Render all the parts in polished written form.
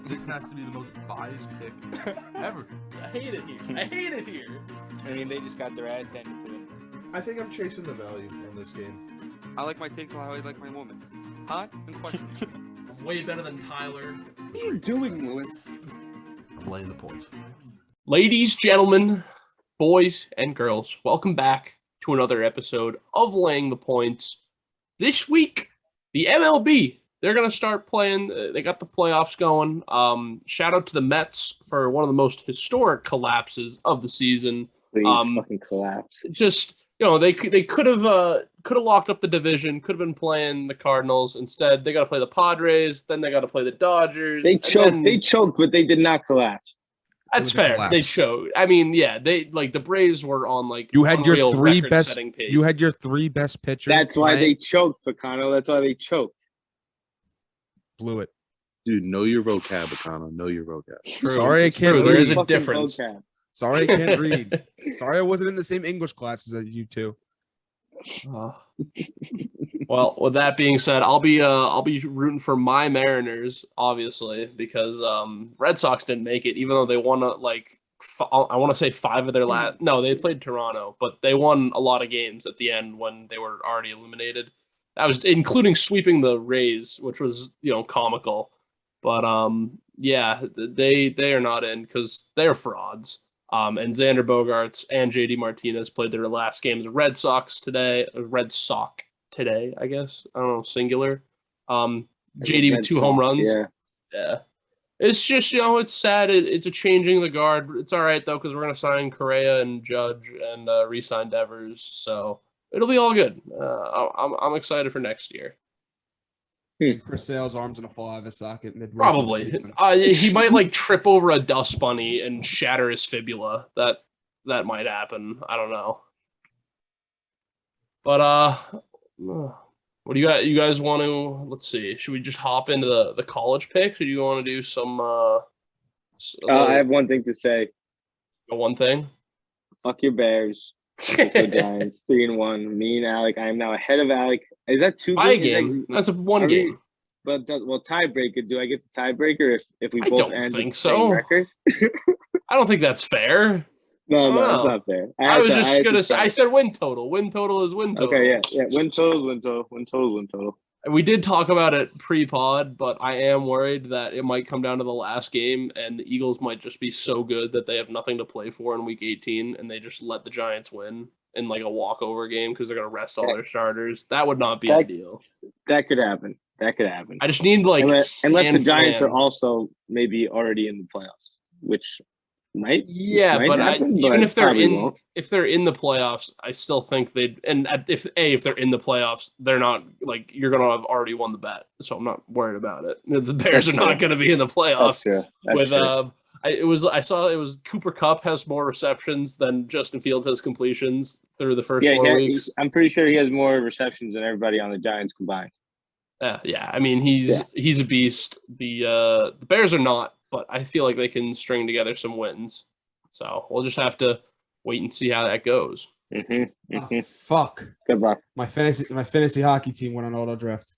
This has to be the most biased pick ever. I hate it here. I mean, they just got their ass handed to them. I think I'm chasing the value on this game. I like my takes how I like my woman. Hot and questionable. I'm way better than Tyler. What are you doing, Lewis? I'm laying the points. Ladies, gentlemen, boys, and girls, welcome back to another episode of Laying the Points. This week, the MLB, they're going to start playing. They got the playoffs going. Shout out to the Mets for one of the most historic collapses of the season. Please fucking collapse. Just, you know, they could have locked up the division, could have been playing the Cardinals. Instead, they got to play the Padres, then they got to play the Dodgers. They choked, but they did not collapse. That's fair. Collapse. They showed. I mean, yeah, they the Braves were on you had your three best. Pace. You had your three best pitchers. That's why they choked, Picano. That's why they choked. Blew it, dude. Know your vocab, Picano. Know your vocab. True. Sorry, I can't. Read. There is a difference. Vocab. Sorry, I can't read. Sorry, I wasn't in the same English classes as you two. Well, with that being said, I'll be rooting for my Mariners, obviously, because Red Sox didn't make it, even though they won I want to say 5 of their last. No, they played Toronto, but they won a lot of games at the end when they were already eliminated. That was including sweeping the Rays, which was comical. But yeah, they are not in because they're frauds. And Xander Bogaerts and JD Martinez played their last game as Red Sox today, I guess. I don't know, singular. JD with 2 home runs. Yeah. It's just, it's sad. It's a changing the guard. It's all right, though, because we're going to sign Correa and Judge and re-sign Devers. So it'll be all good. I'm excited for next year. Chris Sale's arms in a fall out of his socket midway. Probably. He might trip over a dust bunny and shatter his fibula. That might happen. I don't know. But what do you got? You guys want to? Let's see. Should we just hop into the college picks, or do you want to do some? I have one thing to say. One thing. Fuck your Bears. Giants 3-1. Me and Alec. I am now ahead of Alec. Is that 2 games? That's a 1 game. But tiebreaker. Do I get the tiebreaker if we both end with the same record? I don't think that's fair. No, it's not fair. I was just gonna say. I said win total. Win total is win total. Okay, yeah. Win total. We did talk about it pre-pod, but I am worried that it might come down to the last game, and the Eagles might just be so good that they have nothing to play for in Week 18, and they just let the Giants win in a walkover game because they're going to rest all their starters. That would not be ideal. That could happen. I just need unless the Giants are also maybe already in the playoffs, which might. Yeah, but happen, even if they're in the playoffs, I still think they'd. And if they're in the playoffs, they're not you're going to have already won the bet, so I'm not worried about it. The Bears are not going to be in the playoffs I saw it was Cooper Kupp has more receptions than Justin Fields has completions through the first 4 weeks. I'm pretty sure he has more receptions than everybody on the Giants combined. Yeah. I mean, he's a beast. The Bears are not, but I feel like they can string together some wins. So we'll just have to wait and see how that goes. Oh, fuck. Good luck. My fantasy hockey team went on auto draft.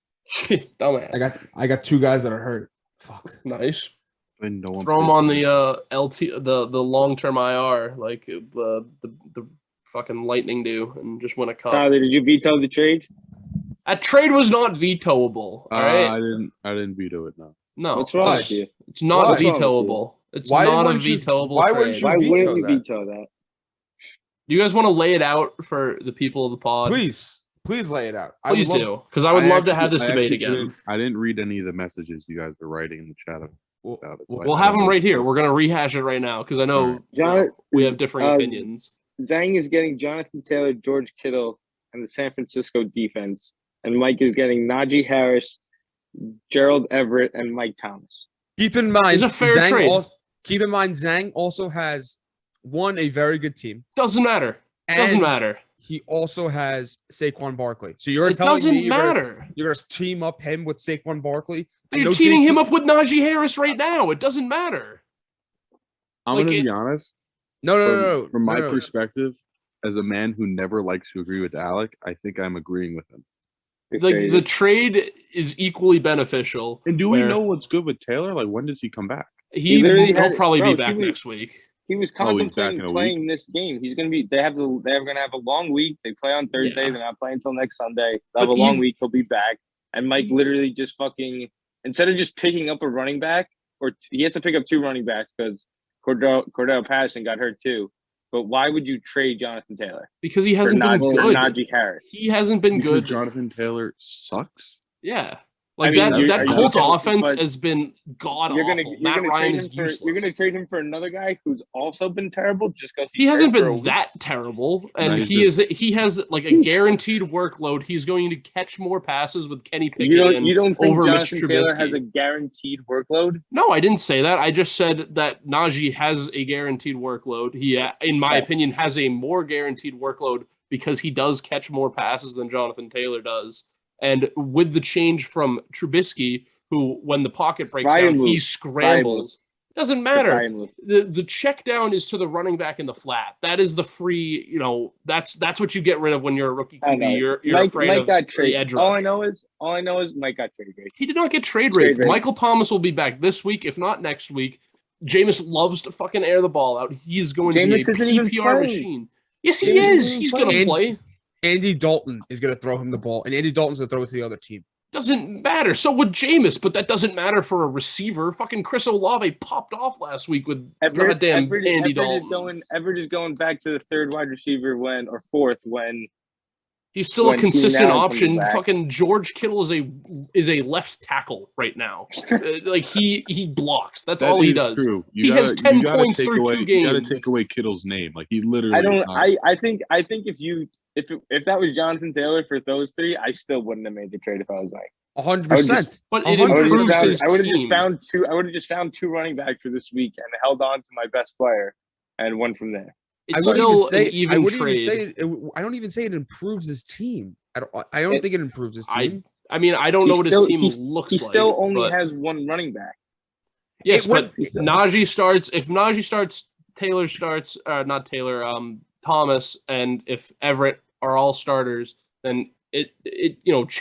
Dumbass. I got 2 guys that are hurt. Fuck. Nice. No Throw them on the the long-term IR like the fucking Lightning do, and just win a cup. Tyler, did you veto the trade? That trade was not vetoable. All right. I didn't veto it. No. What's wrong with you? It's not vetoable. It's not a vetoable why trade. Why wouldn't you veto that? Do you guys want to lay it out for the people of the pod? Please lay it out. Please do, because I would love to have this debate again. I didn't read any of the messages you guys were writing in the chat about it. We'll have them right here. We're going to rehash it right now because I know we have differing opinions. Zhang is getting Jonathan Taylor, George Kittle, and the San Francisco defense. And Mike is getting Najee Harris, Gerald Everett, and Mike Thomas. Keep in mind, it's a fair trade. Zhang also has a very good team. Doesn't matter. Doesn't matter. He also has Saquon Barkley. So you're telling me you're going to team up him with Saquon Barkley? You're teaming him up with Najee Harris right now. It doesn't matter. I'm going to be honest. No. From my perspective, as a man who never likes to agree with Alec, I think I'm agreeing with him. Like the trade is equally beneficial. And do we know what's good with Taylor? Like, when does he come back? He'll probably be back next week. He was contemplating playing this game. He's gonna be. They're gonna have a long week. They play on Thursday. Yeah. They're not playing until next Sunday. They'll have a long week. He'll be back. And Mike literally just instead of just picking up a running back, he has to pick up 2 running backs because Cordell Patterson got hurt too. But why would you trade Jonathan Taylor? Because he hasn't been good. Najee Harris. He hasn't been good. Jonathan Taylor sucks. Yeah. Like that Colts offense has been god awful. Matt Ryan is useless. You're going to trade him for another guy who's also been terrible just because he hasn't been that terrible, and he has like a guaranteed workload. He's going to catch more passes with Kenny Pickett. You don't think over Jonathan Mitch Taylor Trubisky. has a guaranteed workload? No, I didn't say that. I just said that Najee has a guaranteed workload. He, in my opinion, has a more guaranteed workload because he does catch more passes than Jonathan Taylor does. And with the change from Trubisky, who, when the pocket breaks down, he scrambles. Doesn't matter. The check down is to the running back in the flat. That is the free, that's what you get rid of when you're a rookie QB. You're afraid Mike of got traded. the edge All rush. I know is Mike got traded. He did not get trade rate. Michael Thomas will be back this week, if not next week. Jameis loves to fucking air the ball out. He's going to be a PPR machine. Yes, he is. He's going to play. Andy Dalton is going to throw him the ball, and Andy Dalton's going to throw it to the other team. Doesn't matter. So would Jameis, but that doesn't matter for a receiver. Fucking Chris Olave popped off last week with goddamn Andy Dalton. Everett is going back to the 3rd wide receiver or 4th when he's still a consistent option. Fucking George Kittle is a left tackle right now. Like he blocks. That's all he does. True. He has 10 points through 2 games. You got to take away Kittle's name. Like he literally. I think if that was Jonathan Taylor for those 3, I still wouldn't have made the trade if I was like 100%. But it improves his I would have team. just found 2 running backs for this week and held on to my best player and won from there. It's still an even trade. I don't even say it improves his team. I don't think it improves his team. I mean, I don't know what his team looks like. He still only has 1 running back. Yes, but Najee starts. If Najee starts, Taylor starts. Not Taylor. Thomas, and if Everett are all starters, then it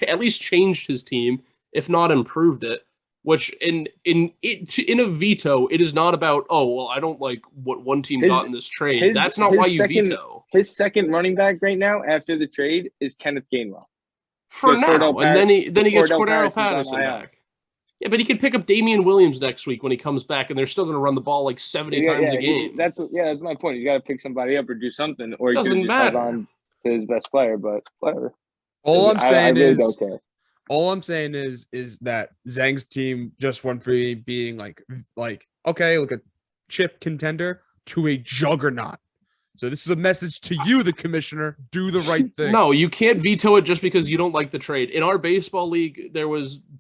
at least changed his team, if not improved it. Which in a veto, it is not about I don't like what one team got in this trade. That's not why you veto. His second running back right now after the trade is Kenneth Gainwell. For now, and then he gets Cordell Patterson back. Yeah, but he can pick up Damian Williams next week when he comes back, and they're still going to run the ball like 70 times a game. That's my point. You got to pick somebody up or do something, or he doesn't matter. Hold on to his best player, but whatever. All I'm saying is that Zhang's team just went from being like okay, look at chip contender to a juggernaut. So this is a message to you, the commissioner. Do the right thing. No, you can't veto it just because you don't like the trade. In our baseball league,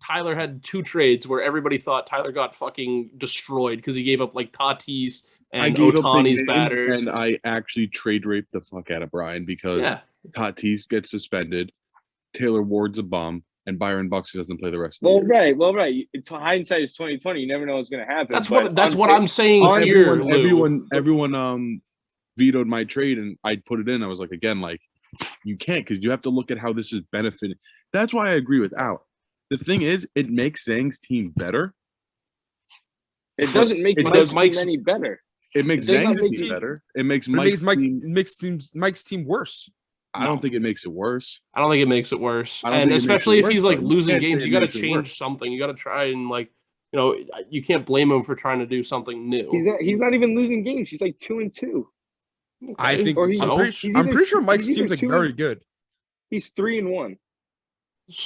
Tyler had 2 trades where everybody thought Tyler got fucking destroyed because he gave up like Tatis and Ohtani's batter. And I actually trade raped the fuck out of Brian because Tatis gets suspended, Taylor Ward's a bum, and Byron Buxton doesn't play the rest of the year. Well, right. Hindsight is 2020. You never know what's going to happen. That's what I'm saying here. Everyone vetoed my trade, and I put it in. I was like, you can't, because you have to look at how this is benefiting. That's why I agree with Al. The thing is, it makes Zhang's team better. It doesn't make Mike's team any better. It makes Zhang's team better. It makes Mike's team worse. I don't think it makes it worse. I don't think it makes it worse. And especially if he's like losing games, you got to change something. You got to try and you can't blame him for trying to do something new. He's not even losing games. He's like 2-2. Okay. I think I'm pretty sure Mike's team's like very good. He's 3-1.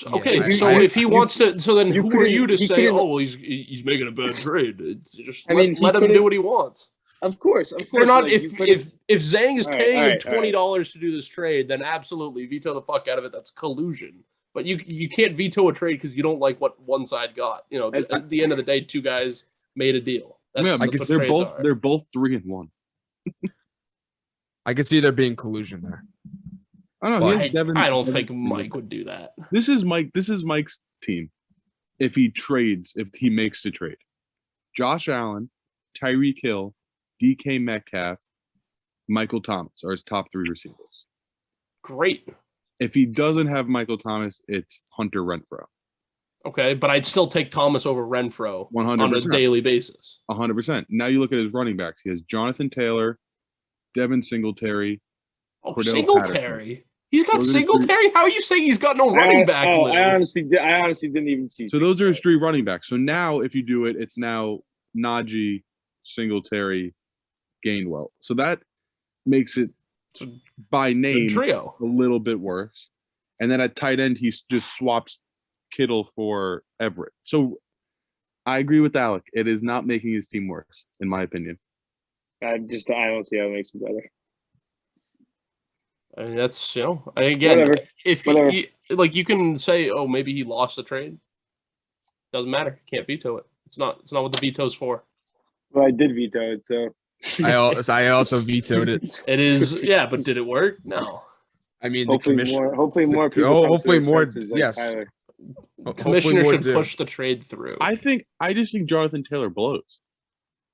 Okay, so if he wants to, so then who are you to say, he's making a bad trade? It's just let him do what he wants. Of course. If Zhang is paying him $20 to do this trade, then absolutely veto the fuck out of it. That's collusion. But you can't veto a trade because you don't like what one side got. At the end of the day, 2 guys made a deal. They're both 3-1. I can see there being collusion there. I don't know. I don't think Mike would do that. This is Mike's team. If he makes the trade, Josh Allen, Tyreek Hill, DK Metcalf, Michael Thomas are his top 3 receivers. Great. If he doesn't have Michael Thomas, it's Hunter Renfrow. Okay, but I'd still take Thomas over Renfro 100%. on a daily basis. 100%. Now you look at his running backs. He has Jonathan Taylor, Devin Singletary. Oh, Cordell Singletary. He's got Those are the Singletary? How are you saying he's got no running back? I Lou? honestly didn't even see. So those are his 3 running backs. So now if you do it, it's now Najee, Singletary, Gainwell. So that makes it by name trio. a little bit worse. And then at tight end, he just swaps Kittle for Everett. So I agree with Alec. It is not making his team worse, in my opinion. I don't see how it makes it better. I mean, that's, again, Whatever. if Whatever. like you can say, oh, maybe he lost the trade. Doesn't matter. Can't veto it. It's not what the veto's for. Well, I did veto it, so I also vetoed it. It is, yeah, but did it work? No. I mean, hopefully the commission. hopefully more people. Hopefully more. Yes. Yes. Commissioner more should do. push the trade through. I just think Jonathan Taylor blows.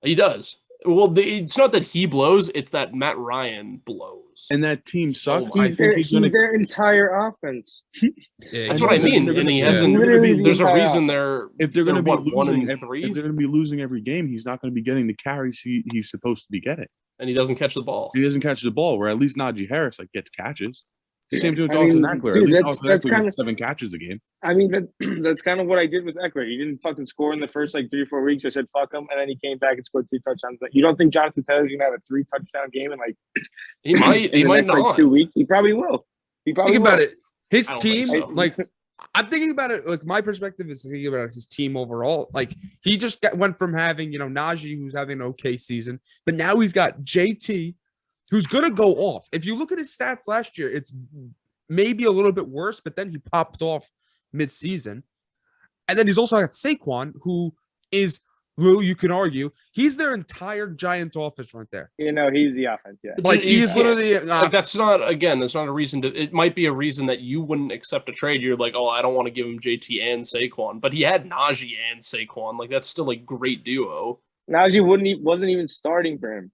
He does. Well, it's not that he blows; it's that Matt Ryan blows. And that team sucks. So He's their entire offense. Yeah, That's what I mean. And he hasn't. Literally There's a the entire reason they're If they're going to be what, losing 1 and if 3, they're going to be losing every game, he's not going to be getting the carries he's supposed to be getting. and he doesn't catch the ball. He doesn't catch the ball, where at least Najee Harris gets catches. It's the same thing with I Austin mean, Eckler. dude, At least that's Austin Eckler kinda- gets 7 catches a game. I mean, that's kind of what I did with Eckler. He didn't fucking score in the first 3 or 4 weeks. I said fuck him, and then he came back and scored 3 touchdowns. You don't think Jonathan Taylor's gonna have a 3 touchdown game in He might. in He the might next not. 2 weeks? He probably will. Think about it. His I don't team, think so. like, I'm thinking about it. Like, my perspective is thinking about his team overall. Like, he just went from having, Najee, who's having an okay season, but now he's got JT, who's gonna go off. If you look at his stats last year, it's maybe a little bit worse, but then he popped off mid-season. And then he's also got Saquon, who is, Lou, you can argue, he's their entire Giants offense right there. He's the offense. Yeah. Like, he is literally. Like, that's not a reason to. It might be a reason that you wouldn't accept a trade. You're like, oh, I don't want to give him JT and Saquon, but he had Najee and Saquon. Like, that's still a great duo. Najee wasn't even starting for him.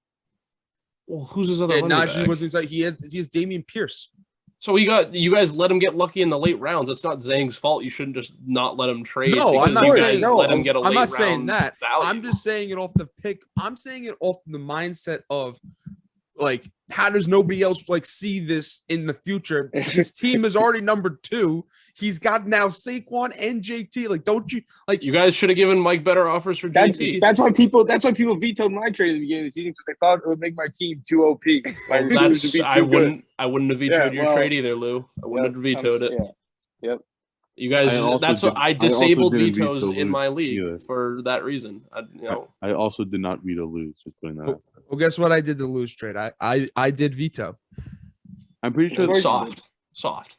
Well, who's his other? Yeah, running Najee back? wasn't like he has Damian Pierce. So you guys let him get lucky in the late rounds. It's not Zhang's fault. You shouldn't just not let him trade. No, because I'm not you saying- guys let him get a late I'm not round saying that. value. I'm just saying it off the pick. I'm saying it off the mindset of, like, how does nobody else see this in the future? His team is already number 2. He's got now Saquon and JT. Like, don't you You guys should have given Mike better offers for JT. That's why people vetoed my trade at the beginning of the season, because they thought it would make my team too OP. My Well, team would be I too wouldn't have vetoed your well, trade either, Lou. I wouldn't have vetoed it. Yeah. Yep. You guys, I disabled didn't vetoes veto in my Lou league either. for that reason. I also did not veto lose. Just putting that out. Well, guess what I did to lose trade? I did veto. I'm pretty sure. Soft.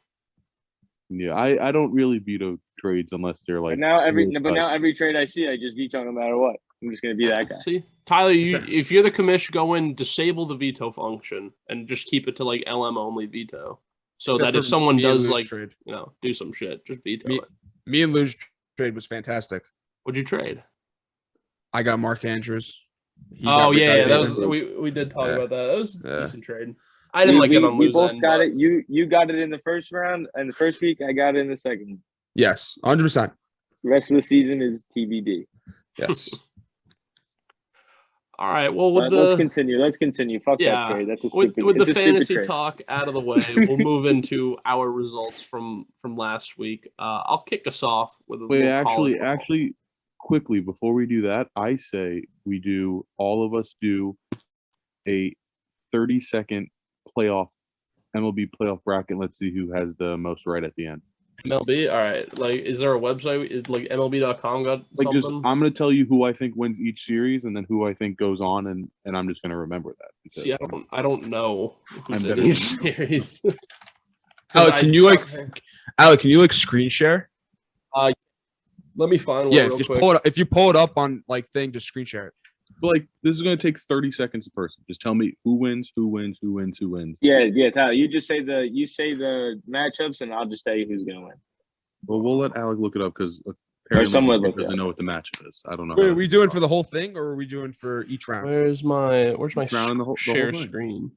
Yeah, I don't really veto trades unless they're like. But now really every trade I see, I just veto no matter what. I'm just gonna be that guy. See, Tyler, if you're the commish, go in, disable the veto function, and just keep it to LM only veto, so Except that if for someone me and does Lou's trade. do some shit, just veto Me- it. Me and Lou's trade was fantastic. What'd you trade? I got Mark Andrews. He Oh got yeah, Rashad that was Bateman. we did talk Yeah. about that. That was a Yeah. decent trade. I didn't like it on We Lou's both end. got but- it. You got it in the first round, and the first week I got it in the second. Yes, 100%. The rest of the season is TBD. Yes. All right. Well, with Let's continue. Fuck Yeah, that trade. That's a with stupid. the it's a stupid fantasy trade. talk out of the way, we'll move into our results from last week. I'll kick us off with a Wait, little college actually, football. quickly before we do that, I say all of us do a 30-second MLB playoff bracket. Let's see who has the most right at the end. MLB. All right. Like, is there a website? Is MLB.com got something? I'm gonna tell you who I think wins each series, and then who I think goes on, and I'm just gonna remember that. because See, I don't know who's I'm in better each than you. series. Alec, can you screen share? Let me find one Yeah, real just quick. pull it up. If you pull it up on thing, just screen share it. But this is gonna take 30 seconds a person. Just tell me who wins. Yeah, Tyler. You just say the matchups, and I'll just tell you who's gonna win. Well, we'll let Alec look it up because apparently someone he look it doesn't up. know what the matchup is. I don't know. Wait, how are we doing for the whole thing or are we doing for each round? Where's my Round in the whole share thing. screen?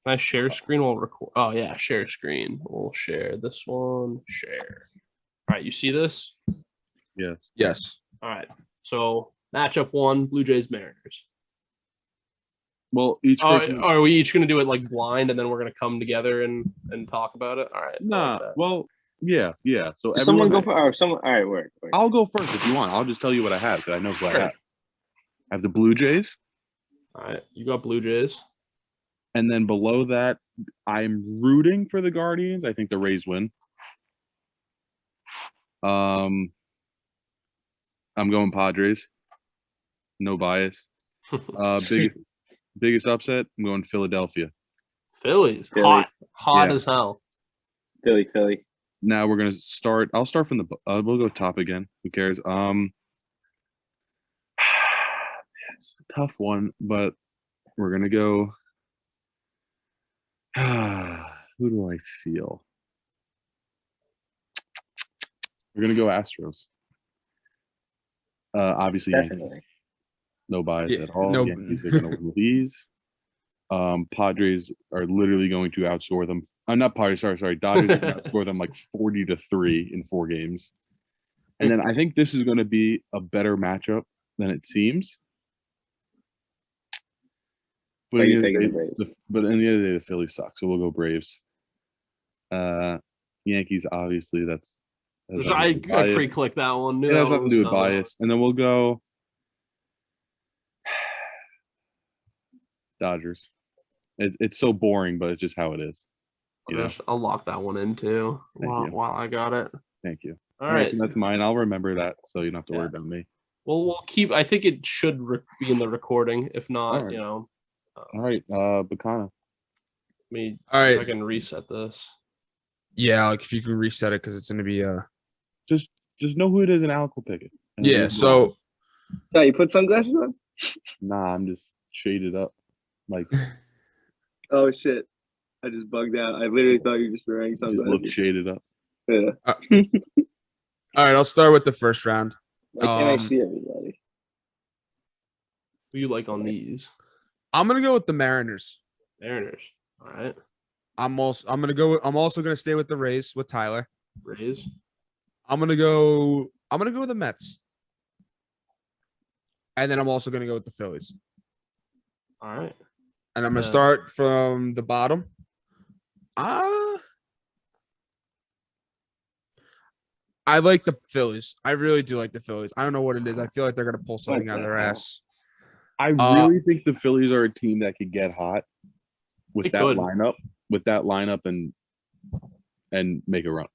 Can I share screen while record? Oh yeah, share screen. We'll share this one. Share. All right, you see this? Yes. Yes. All right. So matchup 1, Blue Jays Mariners. Well, each Oh, person. are we each gonna do it like blind, and then we're gonna come together and talk about it? All right. I Nah. like that. Well, yeah. So Someone everyone. go for or someone. All right, word. I'll go first if you want. I'll just tell you what I have because I know what Sure. I have. I have the Blue Jays, All right, you got Blue Jays. and then below that, I'm rooting for the Guardians. I think the Rays win. I'm going Padres. No bias. Biggest upset. I'm going Philadelphia. Phillies. Philly. Hot Yeah. as hell. Philly. Now we're gonna start. I'll start from the. We'll go top again. Who cares? It's a tough one, but we're gonna go. Who do I feel? We're gonna go Astros. Obviously, Yankees. Definitely. No bias Yeah, at all. no- Yankees are gonna win these. Padres are literally going to outscore them. Not Padres. Sorry. Dodgers are going to outscore them like 40-3 in 4 games. And then I think this is going to be a better matchup than it seems. But, Are at you the taking end the of the Braves? day, but in the end of the day, the Phillies suck. So we'll go Braves. Yankees, obviously, that's I nothing to do with bias. pre-clicked that one. Knew It has that nothing one to do was with coming. bias. And then we'll go Dodgers. It's so boring, but it's just how it is. You know? I'll lock that one in too. Thank you. While I got it. Thank you. All right. So that's mine. I'll remember that, so you don't have to worry about me. Well, we'll keep. I think it should be in the recording. If not, All right. All right, Bacana. All right. I can reset this. Yeah, like if you can reset it because it's gonna be Just know who it is, and Alec will pick it. And Yeah. we'll So So you put sunglasses on? nah, I'm just shaded up, like Oh shit! I just bugged out. I literally thought you were just wearing just look sunglasses. shaded up. Yeah. all right, I'll start with the first round. Why can't I see everybody? Who you like on these I'm gonna go with the Mariners. Mariners? All right, I'm also gonna stay with the Rays with Tyler. Rays. I'm gonna go with the Mets. And then I'm also gonna go with the Phillies. All right. And I'm gonna Yeah. start from the bottom. I like the Phillies. I really do like the Phillies. I don't know what it is. I feel like they're gonna pull something out of their ass. I really think the Phillies are a team that could get hot with They that could. lineup, and make a run.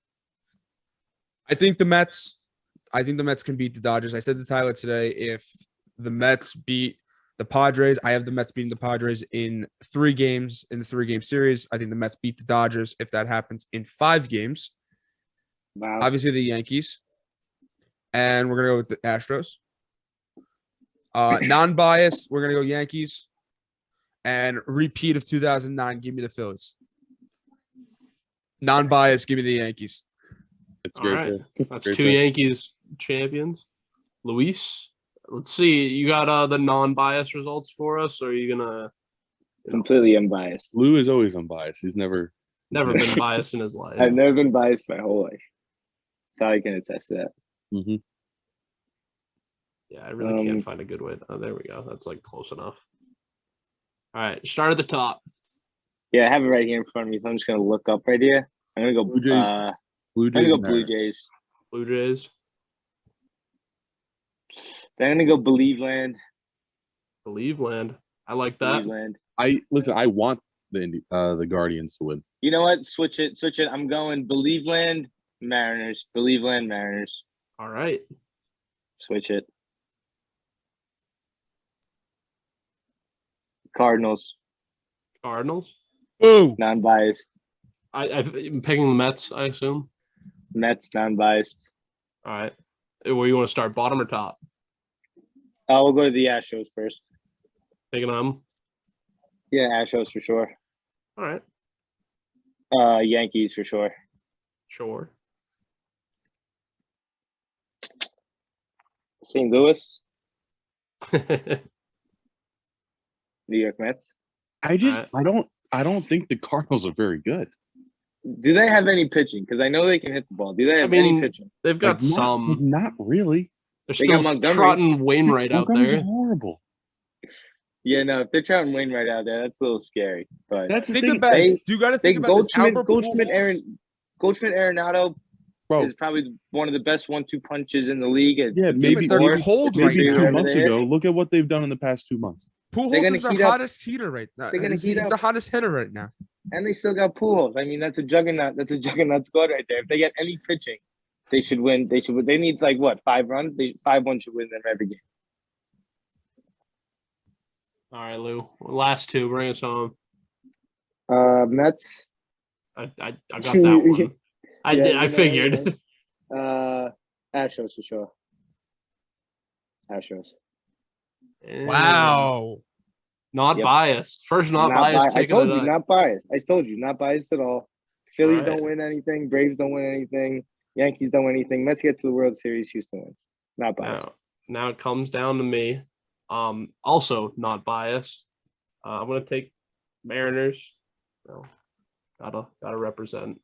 I think the Mets can beat the Dodgers. I said to Tyler today, if the Mets beat the Padres, I have the Mets beating the Padres in 3 games in the 3-game series. I think the Mets beat the Dodgers if that happens in 5 games. Wow. Obviously the Yankees. And we're gonna go with the Astros. Non-biased, we're gonna go Yankees. And repeat of 2009, give me the Phillies. Non-biased, give me the Yankees. It's All great. right. pick. That's Great 2 pick. Yankees champions. Luis, let's see. You got the non-biased results for us, or are you gonna Completely unbiased. Lou is always unbiased. He's never been biased in his life? I've never been biased my whole life. Sally can attest to that. Mhm. Yeah, I really can't find a good way. Oh, there we go. That's like close enough. All right, start at the top. Yeah, I have it right here in front of me, so I'm just gonna look up right here. I'm gonna go Blue Jays. I'm Blue gonna Jays. go and Blue Mariners. Jays. Blue Jays. Then I'm gonna go Believe Land. Believe land. I like that. Believe Land. I want the Guardians to win. You know what? Switch it. I'm going Believe Land, Mariners. Believe Land, Mariners. All right. Switch it. Cardinals. Cardinals. Boo! Non-biased. I'm picking the Mets, I assume. Mets. Non-biased. All right. Where you want to start, bottom or top? We'll go to the Astros first. Picking them. Yeah, Astros for sure. All right. Yankees for sure. Sure. St. Louis. New York Mets. I just Alright. I don't I don't think the Cardinals are very good. Do they have any pitching? Because I know they can hit the ball. Do they have any pitching? They've got some. Not really. They're They got still Montgomery. trotting Wainwright out Montgomery's there. horrible. Yeah, no, if they're trotting Wainwright out there, that's a little scary. But That's the Think thing. about They- you got to they think about this. Albert Goldschmidt, Pujols. Goldschmidt Arenado Bro, is probably one of the best 1-2 punches in the league. yeah, maybe they're maybe, cold right maybe now. 2 months They're ago. Look at what they've done in the past 2 months. Pujols gonna is their heat up- hottest hitter right now. they're gonna He's heat the up. hottest hitter right now. And they still got Pujols. I mean, that's a juggernaut. That's a juggernaut squad right there. If they get any pitching, they should win. They should. They need like what 5 runs. 5-1 should win them every game. All right, Lou. Last two. Bring us home. Mets. I got that one. I figured. Astros for sure. Astros. Wow. Not Yep. biased. First, not biased. I pick of told the you, night. not biased. I told you, not biased at all. Phillies All right. don't win anything. Braves don't win anything. Yankees don't win anything. Mets get to the World Series. Houston wins. Not biased. Now it comes down to me. Also not biased. I'm gonna take Mariners. No, gotta represent.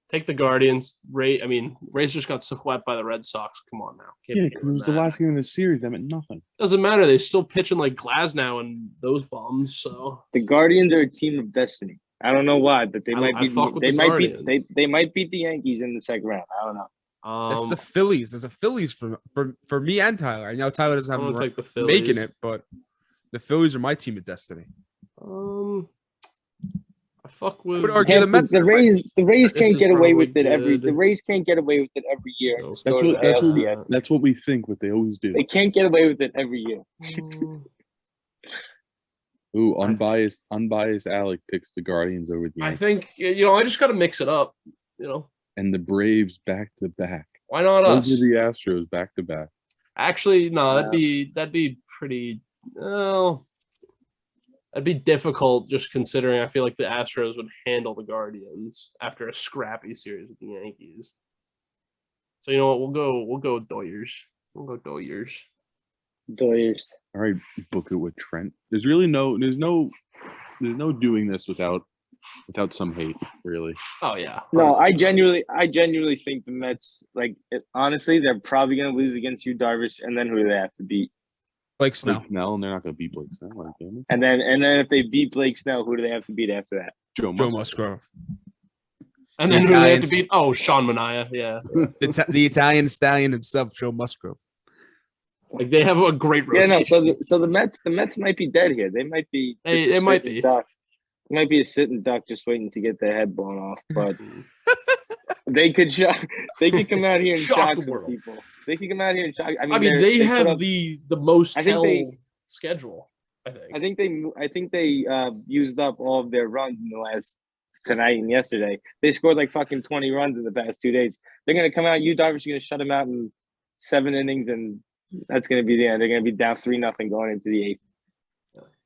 Take the Guardians. Rays just got swept by the Red Sox. Come on now. Can't Yeah, be because it doing was the that. last game of the series. That meant nothing. Doesn't matter. They're still pitching like Glasnow and those bums. So The Guardians are a team of destiny. I don't know why, but they I might beat. fuck with They the might beat. Guardians. They might beat the Yankees in the second round. I don't know. That's the Phillies. There's a Phillies for me and Tyler. I know Tyler doesn't I'm have gonna take the Phillies. making it, but the Phillies are my team of destiny. I fuck with. would argue the Mets- The Rays. The Rays This can't is get away with probably it every. good. The Rays can't get away with it every year. and just That's go to the ALCS. That's what we think. What they always do. They can't get away with it every year. Ooh, unbiased Alec picks the Guardians over the I Yankees. think I just gotta mix it up. And the Braves back to back. Why not Over us? the Astros back to back. Actually, no, that'd be pretty. Well, that'd be difficult just considering I feel like the Astros would handle the Guardians after a scrappy series with the Yankees. So you know what? We'll go Doyers. We'll go Doyers. Doyers. All right, book it with Trent. There's no doing this without some hate, really. Oh yeah. No, 100%. I genuinely think the Mets, honestly, they're probably going to lose against you, Darvish, and then who do they have to beat? Blake Snell. Blake Snell, and they're not going to beat Blake Snell. Like, damn it. And then if they beat Blake Snell, who do they have to beat after that? Joe Joe Musgrove. Musgrove. And then The who do they have to Italians. beat? Oh, Sean Mania. Yeah. The Italian stallion himself, Joe Musgrove. Like they have a great Yeah, rotation. no. So the Mets might be dead here. They might be. Hey, just a it might sitting be. duck. It might be a sitting duck just waiting to get their head blown off. But they could shock. They could come out here and Shock shock the some world. people. They could come out here and shock. I mean, they're- they put have up- the most I think hell they- schedule. I think. I think they used up all of their runs in the last tonight and yesterday. They scored like fucking 20 runs in the past 2 days. They're gonna come out. You Darvish are gonna shut them out in 7 innings, and that's gonna be the end. They're gonna be down 3-0 going into the 8th.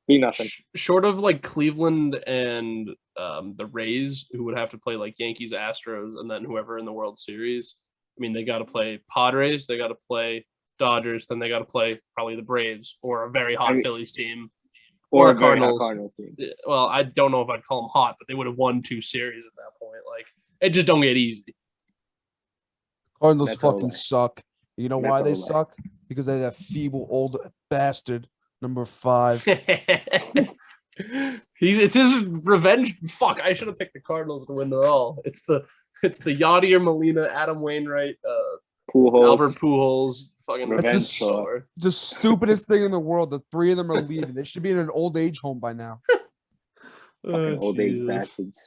3-0. Short of like Cleveland and the Rays, who would have to play like Yankees, Astros, and then whoever in the World Series. I mean, they got to play Padres, they got to play Dodgers, then they got to play probably the Braves or a very hot Phillies team. Or Or a very hot Cardinals. Cardinals team. Yeah, well, I don't know if I'd call them hot, but they would have won 2 series at that point. Like, it just don't get easy. Cardinals That's fucking all right. suck. You know That's why they all right. suck? Because they're that feeble old bastard, number 5. It's his revenge. Fuck, I should have picked the Cardinals to win it all. It's the Yadier Molina, Adam Wainwright, Pujols. Albert Pujols, fucking Revenge revenge tour. tour. The stupidest thing in the world. The 3 of them are leaving. They should be in an old age home by now. Fucking old age Jesus. bastards.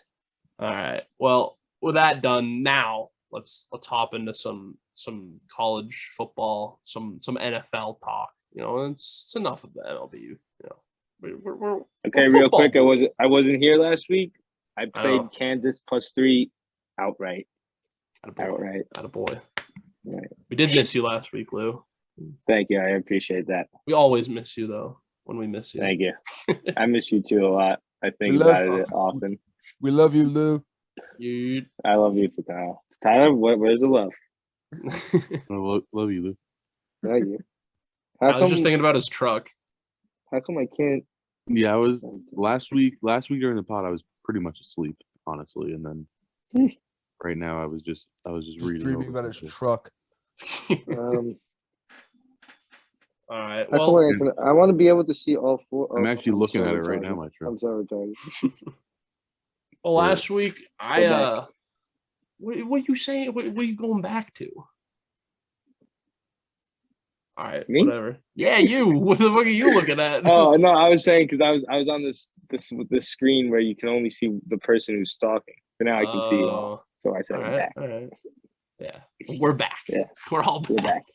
All right. Well, with that done, now let's hop into some college football, some NFL talk. It's enough of the MLB. We're Okay, we're real football. quick. I wasn't here last week. I played know. Kansas +3 outright. Attaboy. Attaboy. Right. We did miss you last week, Lou. Thank you. I appreciate that. We always miss you though when we miss you. Thank you. I miss you too a lot. I think We about love- it often. We love you, Lou. You. I love you for Kyle. Tyler, where's the love? I love you, Lou. Thank you. I was just thinking about his truck. How come I can't Yeah, I was last week. Last week during the pod, I was pretty much asleep, honestly, and then right now I was just reading. Dreaming over about his something. truck. All right. I Well, want to be able to see all four. I'm actually looking at it right now, my truck. I'm sorry, Tony. last week I Go back. what are you saying? What are you going back to? All right, Me? whatever. Yeah, you. What the fuck are you looking at? Oh no, I was saying because I was on this screen where you can only see the person who's talking, but now I can see you all. So I said all I'm right, back. all right. Yeah, we're back. Yeah. We're all back. We're back.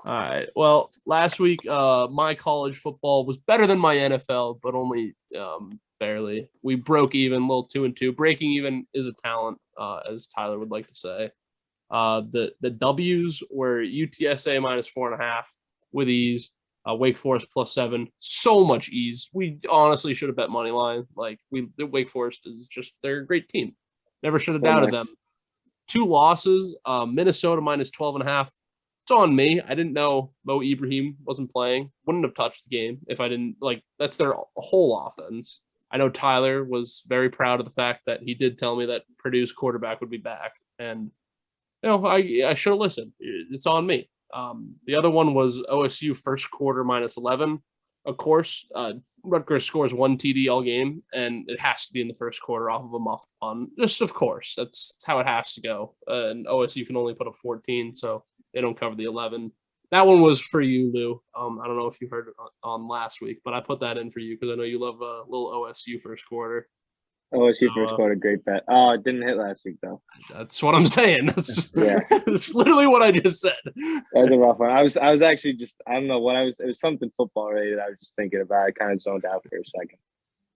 All right. Well, last week, my college football was better than my NFL, but only barely. We broke even, a little 2-2. Breaking even is a talent, as Tyler would like to say. The W's were UTSA -4.5 with ease. Wake Forest +7, so much ease. We honestly should have bet money line. Like the Wake Forest is they're a great team. Never should have doubted them. 2 losses. Minnesota -12.5. It's on me. I didn't know Mo Ibrahim wasn't playing. Wouldn't have touched the game if I didn't that's their whole offense. I know Tyler was very proud of the fact that he did tell me that Purdue's quarterback would be back, and I should have listened. It's on me. The other one was OSU first quarter -11. Of course, Rutgers scores 1 TD all game, and it has to be in the first quarter off of a muffed punt. Just of course, that's how it has to go. And OSU can only put up 14, so they don't cover the 11. That one was for you, Lou. I don't know if you heard it on last week, but I put that in for you because I know you love a little OSU first quarter. OSU first quarter, great bet. Oh, it didn't hit last week though. That's what I'm saying. That's just Yeah. that's literally what I just said. That was a rough one. I was actually just I don't know what I was. It was something football related. I was just thinking about. I kind of zoned out for a second.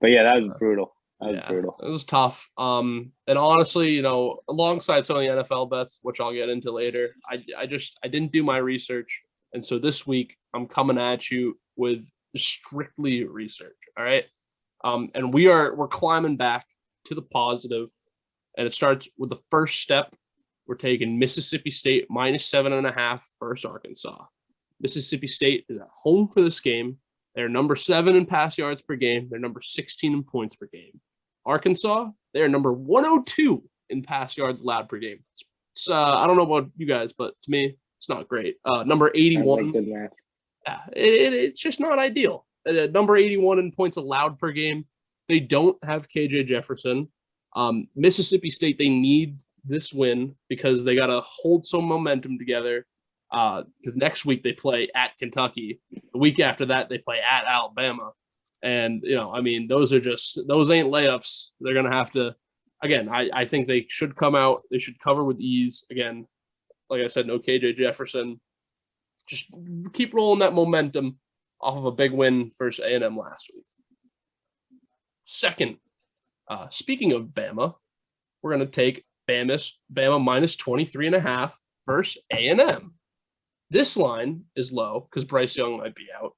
But yeah, that was brutal. That was brutal. It was tough. And honestly, alongside some of the NFL bets, which I'll get into later, I didn't do my research, and so this week I'm coming at you with strictly research. All right. And we're climbing back to the positive, and it starts with the first step. We're taking Mississippi State -7.5 versus Arkansas. Mississippi State is at home for this game. They're number 7 in pass yards per game. They're number 16 in points per game. Arkansas, they're number 102 in pass yards allowed per game. It's I don't know about you guys, but to me, it's not great. Number 81. Good math. It's just not ideal. Number 81 in points allowed per game. They don't have KJ Jefferson. Mississippi State, they need this win because they got to hold some momentum together. Because next week they play at Kentucky. The week after that, they play at Alabama. And, those ain't layups. They're going to have to, again, I think they should come out. They should cover with ease. Again, like I said, no KJ Jefferson. Just keep rolling that momentum off of a big win versus A&M last week. Second, speaking of Bama, we're going to take Bama -23.5 versus A&M. This line is low because Bryce Young might be out.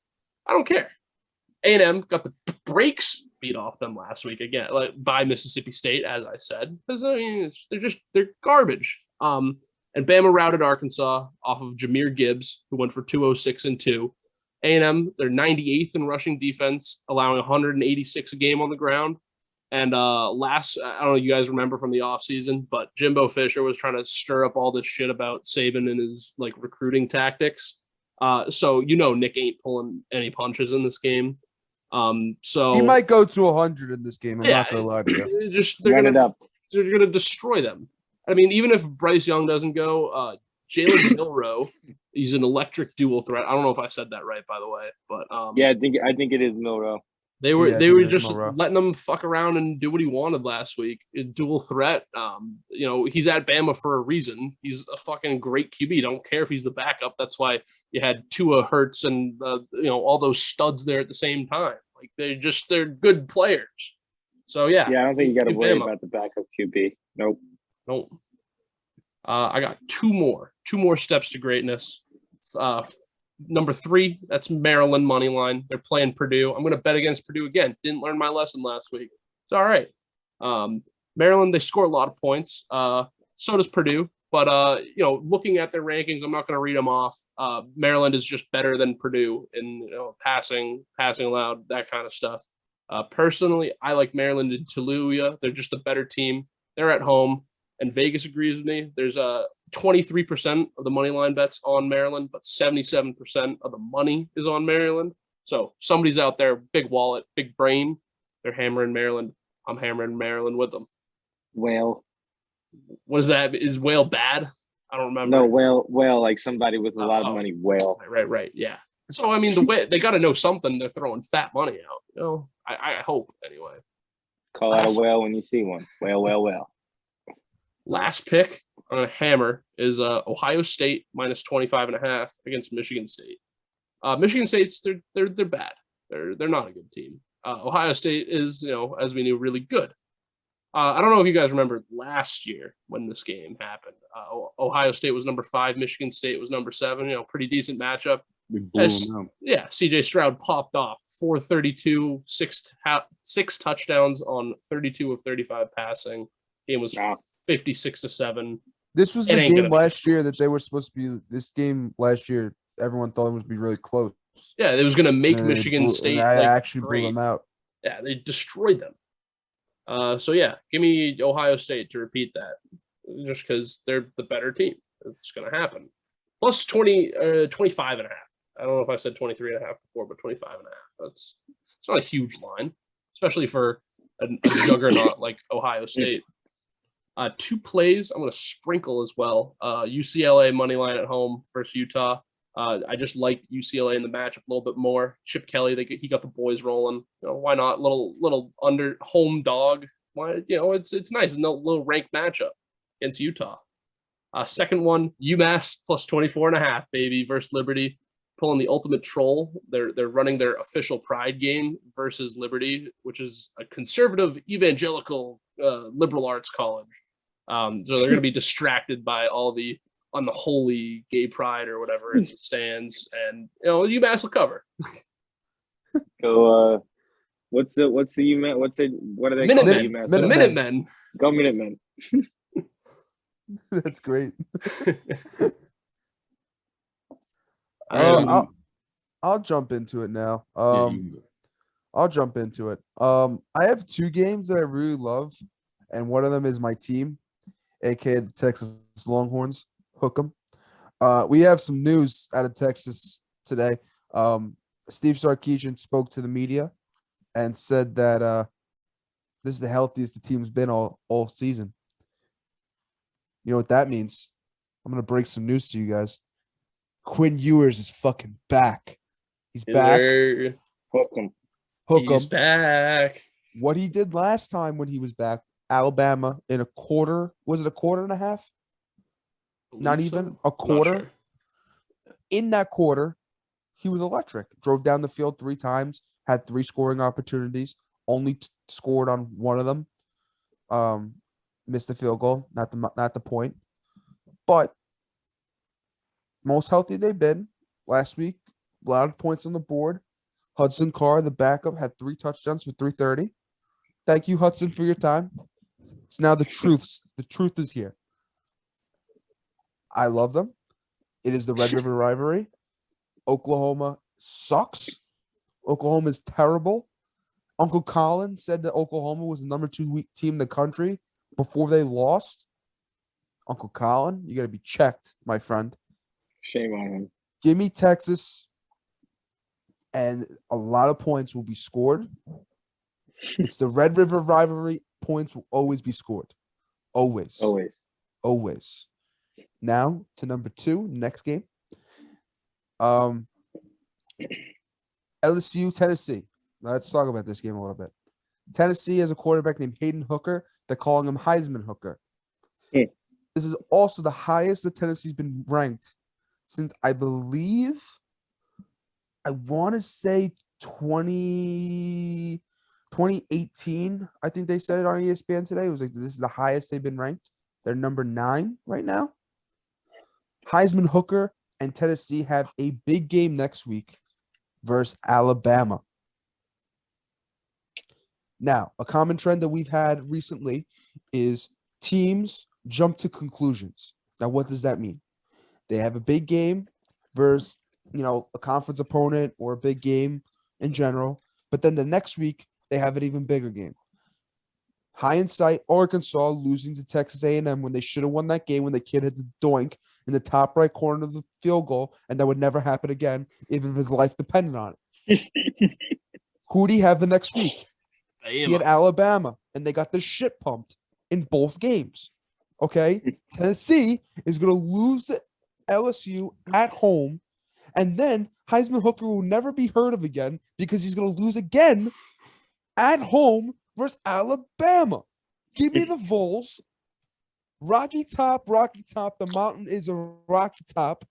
I don't care. A&M got the brakes beat off them last week again, by Mississippi State, as I said, because they're garbage. And Bama routed Arkansas off of Jahmyr Gibbs, who went for 206 and 2. A&M, they're 98th in rushing defense, allowing 186 a game on the ground. And I don't know if you guys remember from the offseason, but Jimbo Fisher was trying to stir up all this shit about Saban and his recruiting tactics. So Nick ain't pulling any punches in this game. So he might go to 100 in this game. I'm not gonna lie to you. They're gonna destroy them. I mean, even if Bryce Young doesn't go, Jalen Milroe, he's an electric dual threat. I don't know if I said that right, by the way, but yeah, I think it is Milroe. They were just letting him fuck around and do what he wanted last week. A dual threat. He's at Bama for a reason. He's a fucking great QB. Don't care if he's the backup. That's why you had Tua, Hurts, and all those studs there at the same time. They're good players. So yeah. Yeah, I don't think you got to worry about the backup QB. Nope. I got two more steps to greatness. Number 3, that's Maryland money line. They're playing Purdue. I'm going to bet against Purdue again. Didn't learn my lesson last week. It's all right. Maryland, they score a lot of points. So does Purdue. But looking at their rankings, I'm not going to read them off. Maryland is just better than Purdue in passing allowed, that kind of stuff. Personally, I like Maryland and Tallua. They're just a better team. They're at home, and Vegas agrees with me. There's 23% of the money line bets on Maryland, but 77% of the money is on Maryland. So somebody's out there, big wallet, big brain. They're hammering Maryland. I'm hammering Maryland with them. Whale. What is that? Is whale bad? I don't remember. No, whale, like somebody with a lot of money. Whale. Right. Yeah. So I mean, the way they got to know something. They're throwing fat money out. I hope anyway. Call out a whale when you see one. Whale. Last pick on a hammer is Ohio State minus 25.5 against Michigan State. Michigan State's they're bad. They're not a good team. Ohio State is, as we knew, really good. I don't know if you guys remember last year when this game happened. Ohio State was number 5, Michigan State was number 7. Pretty decent matchup. We blew them out. Yeah, CJ Stroud popped off 432, six touchdowns on 32 of 35 passing. Game was 56-7. This was the game last year that they were supposed to be. This game last year, everyone thought it was be really close. Yeah, it was going to make Michigan State. I actually blew them out. Yeah, they destroyed them. So yeah, give me Ohio State to repeat that, just because they're the better team. It's going to happen. Plus 25.5. I don't know if I said 23.5 before, but 25.5. It's not a huge line, especially for a juggernaut like Ohio State. 2 plays I'm going to sprinkle as well. UCLA money line at home versus Utah. I just like UCLA in the matchup a little bit more. Chip Kelly, he got the boys rolling. Why not? Little under home dog. Why? It's nice. No little ranked matchup against Utah. Second one, UMass plus 24.5, baby, versus Liberty. Pulling the ultimate troll. They're running their official pride game versus Liberty, which is a conservative evangelical liberal arts college. So they're going to be distracted by all the unholy gay pride or whatever in the stands, and UMass will cover. Go. What's the UMass? What are they called? Minutemen. The Minutemen. Go Minutemen. That's great. Um, I'll jump into it now. I'll jump into it. I have 2 games that I really love, and one of them is my team, aka the Texas Longhorns. Hook 'em. We have some news out of Texas today. Steve Sarkisian spoke to the media and said that this is the healthiest the team's been all season. You know what that means? I'm gonna break some news to you guys. Quinn Ewers is fucking back. He's back. Hook 'em. He's back. What he did last time when he was back, Alabama in a quarter. Was it a quarter and a half? Not even a quarter. Sure. In that quarter, he was electric. Drove down the field 3 times, had 3 scoring opportunities, only scored on one of them. Missed the field goal, not the point. But most healthy they've been last week. A lot of points on the board. Hudson Carr, the backup, had 3 touchdowns for 330. Thank you, Hudson, for your time. It's now the truth. The truth is here. I love them. It is the Red River rivalry. Oklahoma sucks. Oklahoma is terrible. Uncle Colin said that Oklahoma was the number 2 team in the country before they lost. Uncle Colin, you got to be checked, my friend. Shame on him. Give me Texas, and a lot of points will be scored. It's the Red River rivalry. Points will always be scored. Always. Now to number 2, next game. LSU, Tennessee. Let's talk about this game a little bit. Tennessee has a quarterback named Hayden Hooker. They're calling him Heisman Hooker. This is also the highest that Tennessee's been ranked since, I believe, I want to say 2018. I think they said it on ESPN today. It was like, this is the highest they've been ranked. They're number 9 right now. Heisman Hooker and Tennessee have a big game next week versus Alabama. Now, a common trend that we've had recently is teams jump to conclusions. Now, what does that mean? They have a big game versus, a conference opponent or a big game in general. But then the next week, they have an even bigger game. Hindsight, Arkansas losing to Texas A&M when they should have won that game when the kid hit the doink in the top right corner of the field goal, and that would never happen again, even if his life depended on it. Who do you have the next week? He had Alabama, and they got the shit pumped in both games. Okay? Tennessee is going to lose to LSU at home, and then Heisman Hooker will never be heard of again because he's going to lose again at home versus Alabama. Give me the Vols. Rocky Top. The mountain is a rocky top.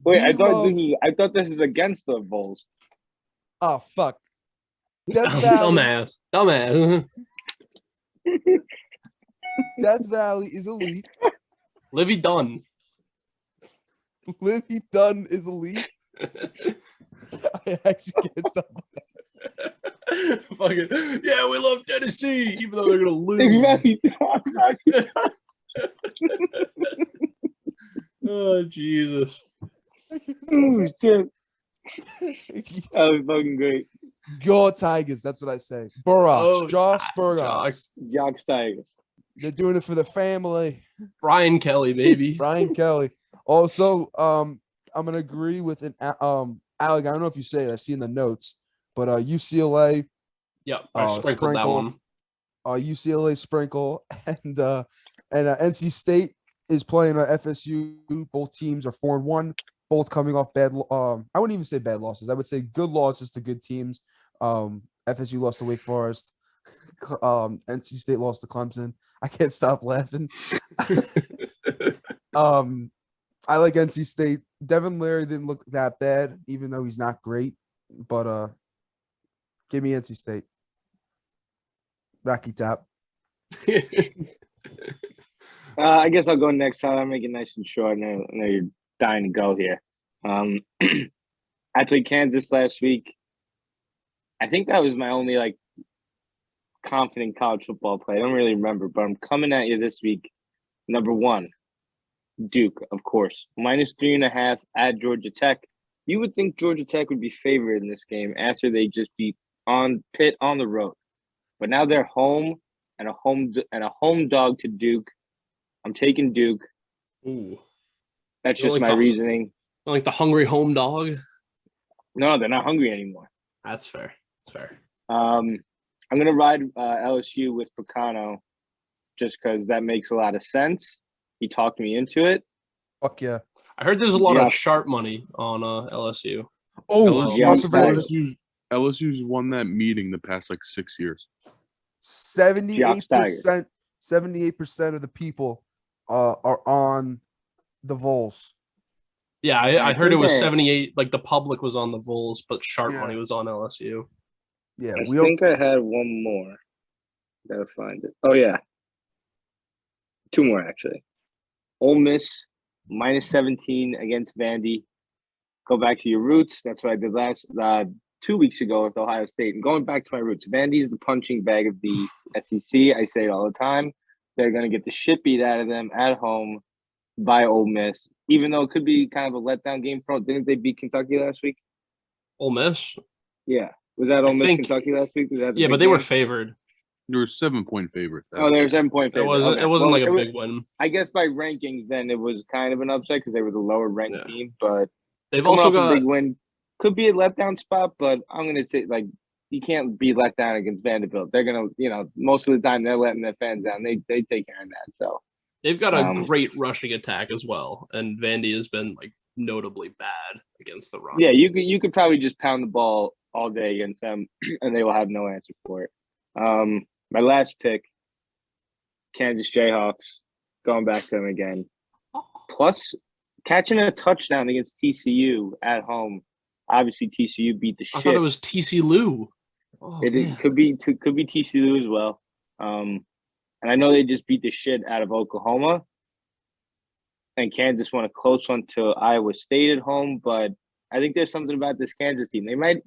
Wait, I thought this was against the Vols. Oh, fuck. Death Valley. Dumbass. Death Valley is elite. Livy Dunn. Livy Dunn is elite. I actually can't stop. Fucking yeah, we love Tennessee, even though they're gonna lose. Oh Jesus! Oh shit! That was fucking great. Go Tigers! That's what I say. Burrock, Josh Burrock, Jocks Tigers. They're doing it for the family. Brian Kelly, baby. Brian Kelly. Also, I'm gonna agree with Alec. I don't know if you say it. I see in the notes. But UCLA, I sprinkled that one. UCLA sprinkle and NC State is playing FSU. Both teams are 4-1. Both coming off bad. I wouldn't even say bad losses. I would say good losses to good teams. FSU lost to Wake Forest. NC State lost to Clemson. I can't stop laughing. I like NC State. Devin Leary didn't look that bad, even though he's not great. But give me NC State. Rocky Top. I guess I'll go next time. I'll make it nice and short. I know you're dying to go here. I played Kansas last week. I think that was my only confident college football play. I don't really remember, but I'm coming at you this week. Number 1, Duke, of course. -3.5 at Georgia Tech. You would think Georgia Tech would be favored in this game after they just beat Pitt on the road, but now they're home and a home dog to Duke. I'm taking Duke. Ooh, that's just my reasoning. Like the hungry home dog. No, they're not hungry anymore. That's fair. I'm gonna ride LSU with Picano, just because that makes a lot of sense. He talked me into it. Fuck yeah. I heard there's a lot of sharp money on LSU. Oh, LSU's won that meeting the past 6 years. 78%. 78% of the people are on the Vols. Yeah, I heard it was 78. The public was on the Vols, but sharp money was on LSU. Yeah, I think I had one more. Gotta find it. Oh yeah, 2 more actually. Ole Miss -17 against Vandy. Go back to your roots. That's what I did last 2 weeks ago with Ohio State. And going back to my roots, Vandy's the punching bag of the SEC. I say it all the time. They're going to get the shit beat out of them at home by Ole Miss, even though it could be kind of a letdown game for them. Didn't they beat Kentucky last week? Ole Miss? Yeah. Was that Ole Miss Kentucky last week? Yeah, but they were favored. They were 7-point favorites. Oh, they were 7-point favorites. It wasn't a big win. I guess by rankings, then it was kind of an upset because they were the lower ranked team. But they've also got a big win. Could be a letdown spot, but I'm going to say you can't be let down against Vanderbilt. They're going to, most of the time they're letting their fans down. They take care of that. So they've got a great rushing attack as well, and Vandy has been notably bad against the run. Yeah, you could probably just pound the ball all day against them, and they will have no answer for it. My last pick, Kansas Jayhawks, going back to them again. Plus, catching a touchdown against TCU at home. Obviously, TCU beat the shit. I thought it was TCU. It could be TCU as well. And I know they just beat the shit out of Oklahoma. And Kansas won a close one to Iowa State at home, but I think there's something about this Kansas team. They might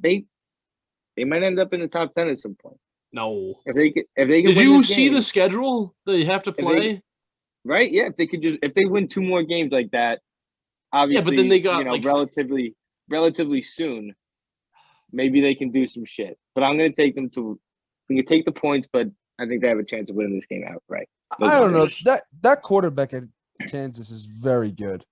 end up in the top 10 at some point. No. If they Did you see the schedule they have to play? right? Yeah, if they win 2 more games like that, obviously, then they got, like, relatively soon, maybe they can do some shit. But I'm gonna take them to. We can take the points, but I think they have a chance of winning this game outright. I don't know. That quarterback at Kansas is very good.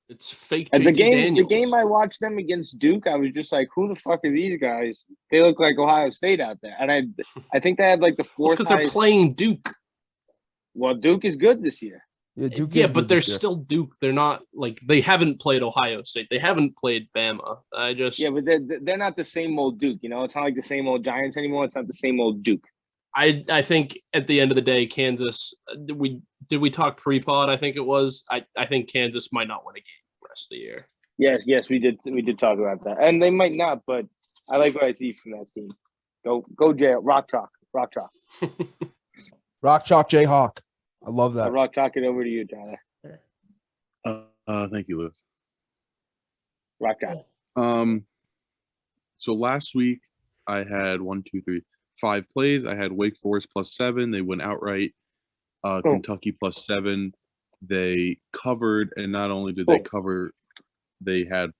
It's fake And JT the Daniels. game I watched them against Duke, I was just like, who the fuck are these guys? They look like Ohio State out there. And I think they had like the fourth because they're highest. playing Duke. Well, Duke is good this year. Yeah, Duke Yeah, is but good they're this year. still Duke. They're not like they haven't played Ohio State. They haven't played Bama. Yeah, but they're not the same old Duke. You know, it's not like the same old Giants anymore. It's not the same old Duke. I think at the end of the day, Kansas. Did we talk pre-pod? I think it was. I think Kansas might not win a game the rest of the year. Yes, we did talk about that, and they might not, but I like what I see from that team. Go Jay, rock chalk. Rock chalk Jayhawk. I love that. I'll rock chalk it over to you, Tyler. Thank you, Lewis. Rock chalk. So last week I had 5 plays. I had Wake Forest +7. They went outright. Kentucky +7. They covered, and not only did they cover, they had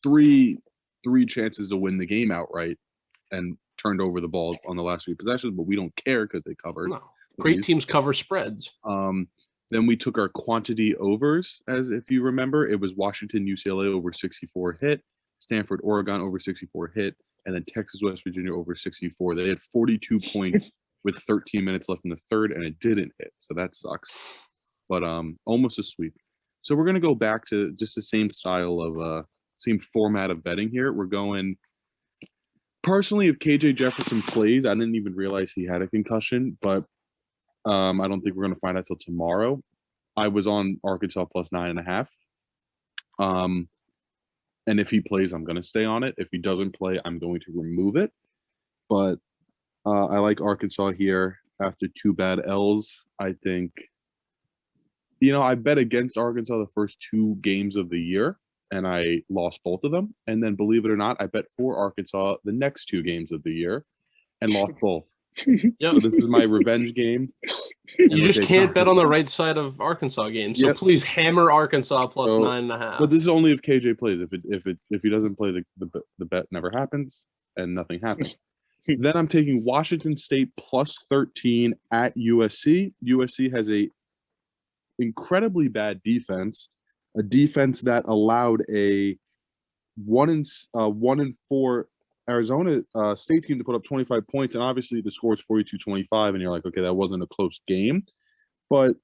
three chances to win the game outright and turned over the ball on the last 3 possessions, but we don't care because they covered. No. Great teams cover spreads. Then we took our quantity overs, as if you remember. It was Washington, UCLA over 64 hit, Stanford, Oregon over 64 hit, and then Texas, West Virginia over 64. They had 42 points with 13 minutes left in the third, and it didn't hit. So that sucks. But almost a sweep. So we're going to go back to just the same style of same format of betting here. We're going personally, if KJ Jefferson plays, I didn't even realize he had a concussion, but I don't think we're going to find out till tomorrow. I was on Arkansas +9.5. And if he plays, I'm going to stay on it. If he doesn't play, I'm going to remove it. But I like Arkansas here after 2 bad L's. I think, I bet against Arkansas the first 2 games of the year, and I lost both of them. And then, believe it or not, I bet for Arkansas the next 2 games of the year and lost both. Yep. So this is my revenge game. You just can't bet on the right side of Arkansas games. So please hammer Arkansas +9.5. But this is only if KJ plays. If he doesn't play, the bet never happens and nothing happens. Then I'm taking Washington State +13 at USC. USC has a incredibly bad defense, a defense that allowed a 1-4 Arizona State team to put up 25 points, and obviously the score is 42-25, and you're like, okay, that wasn't a close game. But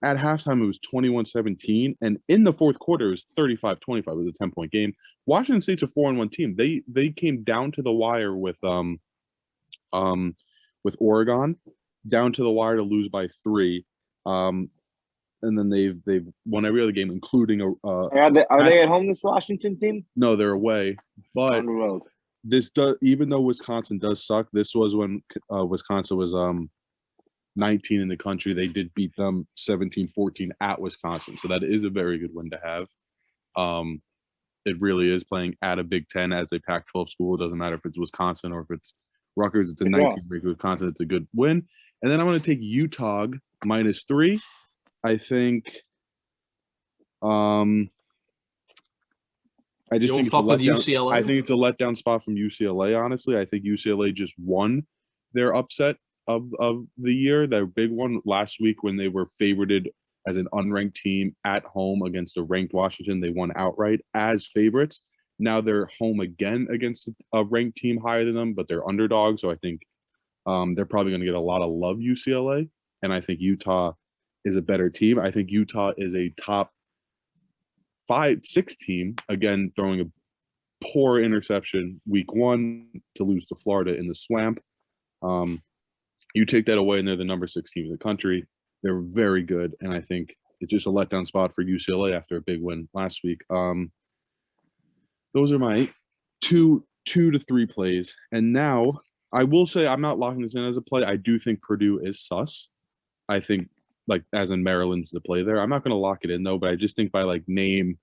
at halftime, it was 21-17, and in the fourth quarter, it was 35-25. It was a 10-point game. Washington State's a 4-1 team. They came down to the wire with Oregon, down to the wire to lose by 3. And then they've won every other game, including Are they at home, this Washington team? No, they're away. But on the road. This does, even though Wisconsin does suck, this was when Wisconsin was 19 in the country. They did beat them 17-14 at Wisconsin. So that is a very good win to have. It really is, playing at a Big Ten as a Pac-12 school. It doesn't matter if it's Wisconsin or if it's Rutgers. It's a 19 break. Wisconsin, it's a good win. And then I'm going to take Utah -3. I think I just think it's a letdown. I think it's a letdown spot from UCLA, honestly. I think UCLA just won their upset of the year, their big one last week when they were favorited as an unranked team at home against a ranked Washington. They won outright as favorites. Now they're home again against a ranked team higher than them, but they're underdogs. So I think they're probably going to get a lot of love, UCLA. And I think Utah is a better team. I think Utah is a top 5-6 team, again, throwing a poor interception week 1 to lose to Florida in the swamp. You take that away, and they're the number 6 team in the country. They're very good, and I think it's just a letdown spot for UCLA after a big win last week. Those are my 2 to 3 plays. And now I will say I'm not locking this in as a play. I do think Purdue is sus. I think, like, as in Maryland's the play there. I'm not going to lock it in, though, but I just think by, like, name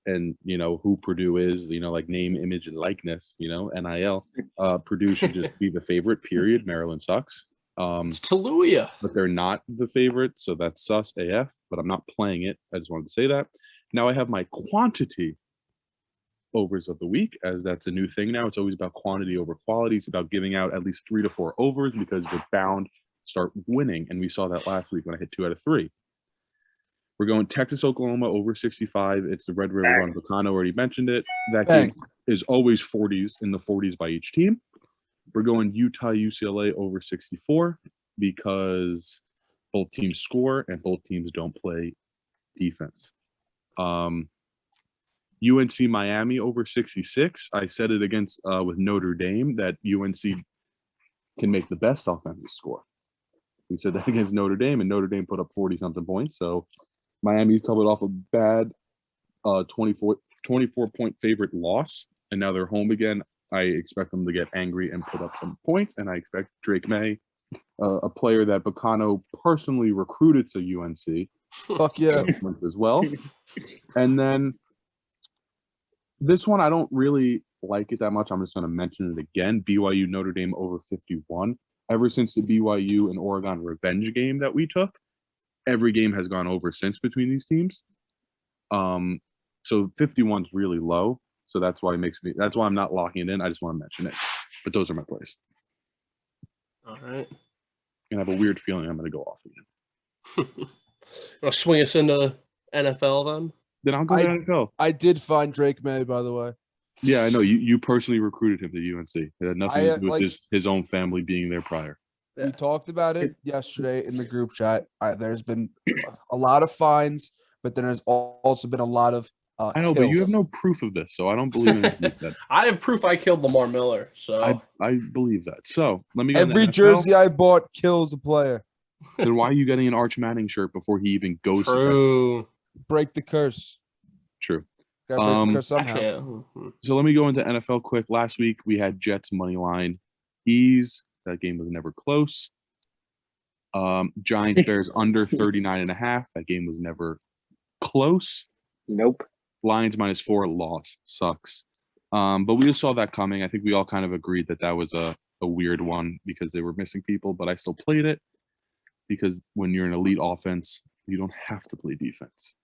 and, who Purdue is, like name, image, and likeness, NIL, Purdue should just be the favorite, period. Maryland sucks. It's Tallua. But they're not the favorite, so that's sus AF. But I'm not playing it. I just wanted to say that. Now I have my quantity overs of the week, as that's a new thing now. It's always about quantity over quality. It's about giving out at least 3 to 4 overs because you're bound to start winning. And we saw that last week when I hit 2 out of 3. We're going Texas, Oklahoma over 65. It's the Red River Run. Bacano already mentioned it. That game is always 40s, in the 40s by each team. We're going Utah, UCLA over 64 because both teams score and both teams don't play defense. UNC Miami over 66. I said it against with Notre Dame that UNC can make the best offensive score. We said that against Notre Dame, and Notre Dame put up 40-something points. So Miami's coming off a bad 24-point favorite loss, and now they're home again. I expect them to get angry and put up some points, and I expect Drake May, a player that Bacano personally recruited to UNC, Fuck yeah. as well. And then this one, I don't really like it that much. I'm just going to mention it again. BYU Notre Dame over 51. Ever since the BYU and Oregon revenge game that we took, every game has gone over since between these teams. So 51 is really low. So that's why that's why I'm not locking it in. I just want to mention it. But those are my plays. All right. And I have a weird feeling I'm going to go off again. I'll swing us into NFL then. Then I'll go to NFL. I did find Drake May, by the way. Yeah, I know. You personally recruited him to UNC. It had nothing to do with like- his own family being there prior. We talked about it yesterday in the group chat. There's been a lot of fines, but then there's also been a lot of I know, but you have no proof of this, so I don't believe in that. I have proof I killed Lamar Miller, so I believe that. So let me go. Every jersey I bought kills a player. Then why are you getting an Arch Manning shirt before he even goes to true. Break the curse. True. Gotta break the curse somehow. Actually, So let me go into NFL quick. Last week we had Jets money line ease. That game was never close. Giants Bears under 39.5. That game was never close. Nope. Lions -4 loss sucks. But we just saw that coming. I think we all kind of agreed that that was a weird one because they were missing people, but I still played it because when you're an elite offense, you don't have to play defense.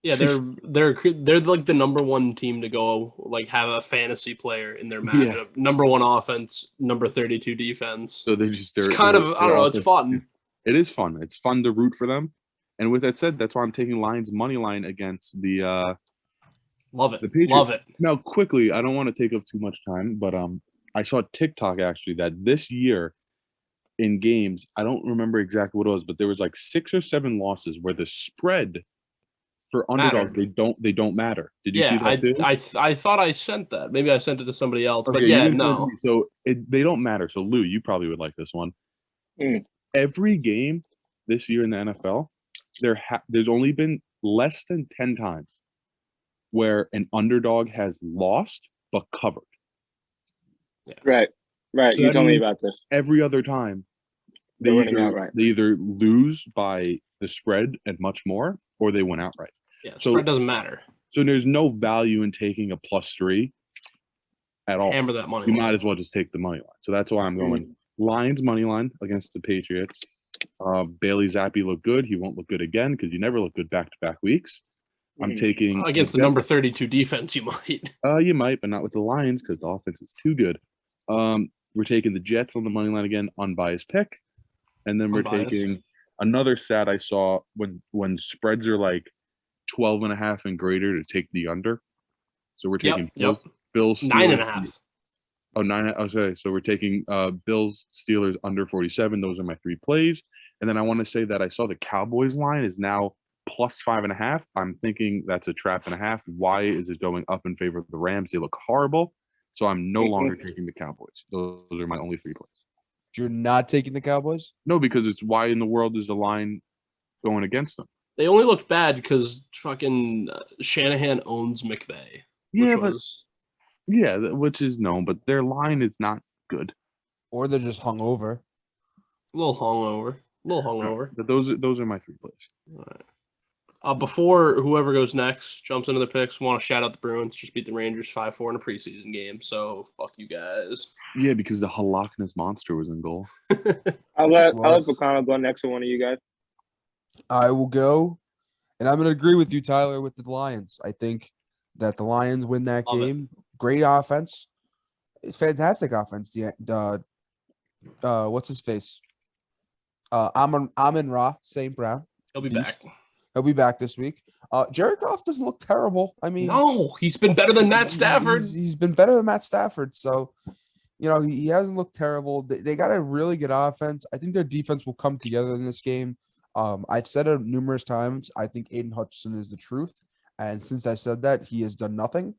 yeah, they're like the number one team to go like have a fantasy player in their matchup. Number 1 offense, number 32 defense. So they're it's kind of I don't know. It's fun. It is fun. It's fun to root for them. And with that said, that's why I'm taking Lions money line against the Love it. the Patriots. Love it. Now, quickly, I don't want to take up too much time, but I saw TikTok actually that this year in games, I don't remember exactly what it was, but there was like 6 or 7 losses where the spread for underdog they don't matter. Did you see that too? I thought I sent that. Maybe I sent it to somebody else. Okay, but yeah, you didn't send it to no. me. So they don't matter. So Lou, you probably would like this one. Every game this year in the NFL, there's only been less than 10 times where an underdog has lost but covered. Yeah. Right. So You that told me means about this. every other time they They're winning outright. either lose by the spread and much more, or they win outright. Yeah, So- spread doesn't matter. So there's no value in taking a +3 at all. Hammer that money. You line. might as well just take the money line. So that's why I'm going Lions money line against the Patriots. Bailey Zappi looked good. He won't look good again because you never look good back-to-back weeks. I'm taking Against the number 32 defense, you might. You might, but not with the Lions because the offense is too good. We're taking the Jets on the money line again, unbiased pick, and then we're Unbiased. taking another stat I saw when spreads are like 12.5 and greater to take the under. So we're taking Bills 9.5. Oh, 9. Okay, so we're taking Bills Steelers under 47. Those are my 3 plays, and then I want to say that I saw the Cowboys line is now +5.5. I'm thinking that's a trap and a half. Why is it going up in favor of the Rams? They look horrible. So I'm no longer taking the Cowboys. Those are my only 3 plays. You're not taking the Cowboys? No, because it's why in the world is the line going against them? They only looked bad because fucking Shanahan owns McVay. Yeah, which but which is known, but their line is not good. Or they're just hungover. a little hungover. But those are my 3 plays. All right. Before whoever goes next jumps into the picks, want to shout out the Bruins. Just beat the Rangers 5-4 in a preseason game. So fuck you guys. Yeah, because the Loch Ness Monster was in goal. I'll let Was. Bacano go next to one of you guys. I will go, and I'm going to agree with you, Tyler, with the Lions. I think that the Lions win that Love it. game. Great offense. It's fantastic offense. The what's his face? Amon Ra, St. Brown. He'll be Beast. back. He'll be back this week. Jared Goff doesn't look terrible. I mean, No, he's been better than Matt Stafford. He's been better than Matt Stafford. So, he hasn't looked terrible. They got a really good offense. I think their defense will come together in this game. I've said it numerous times. I think Aiden Hutchinson is the truth. And since I said that, he has done nothing.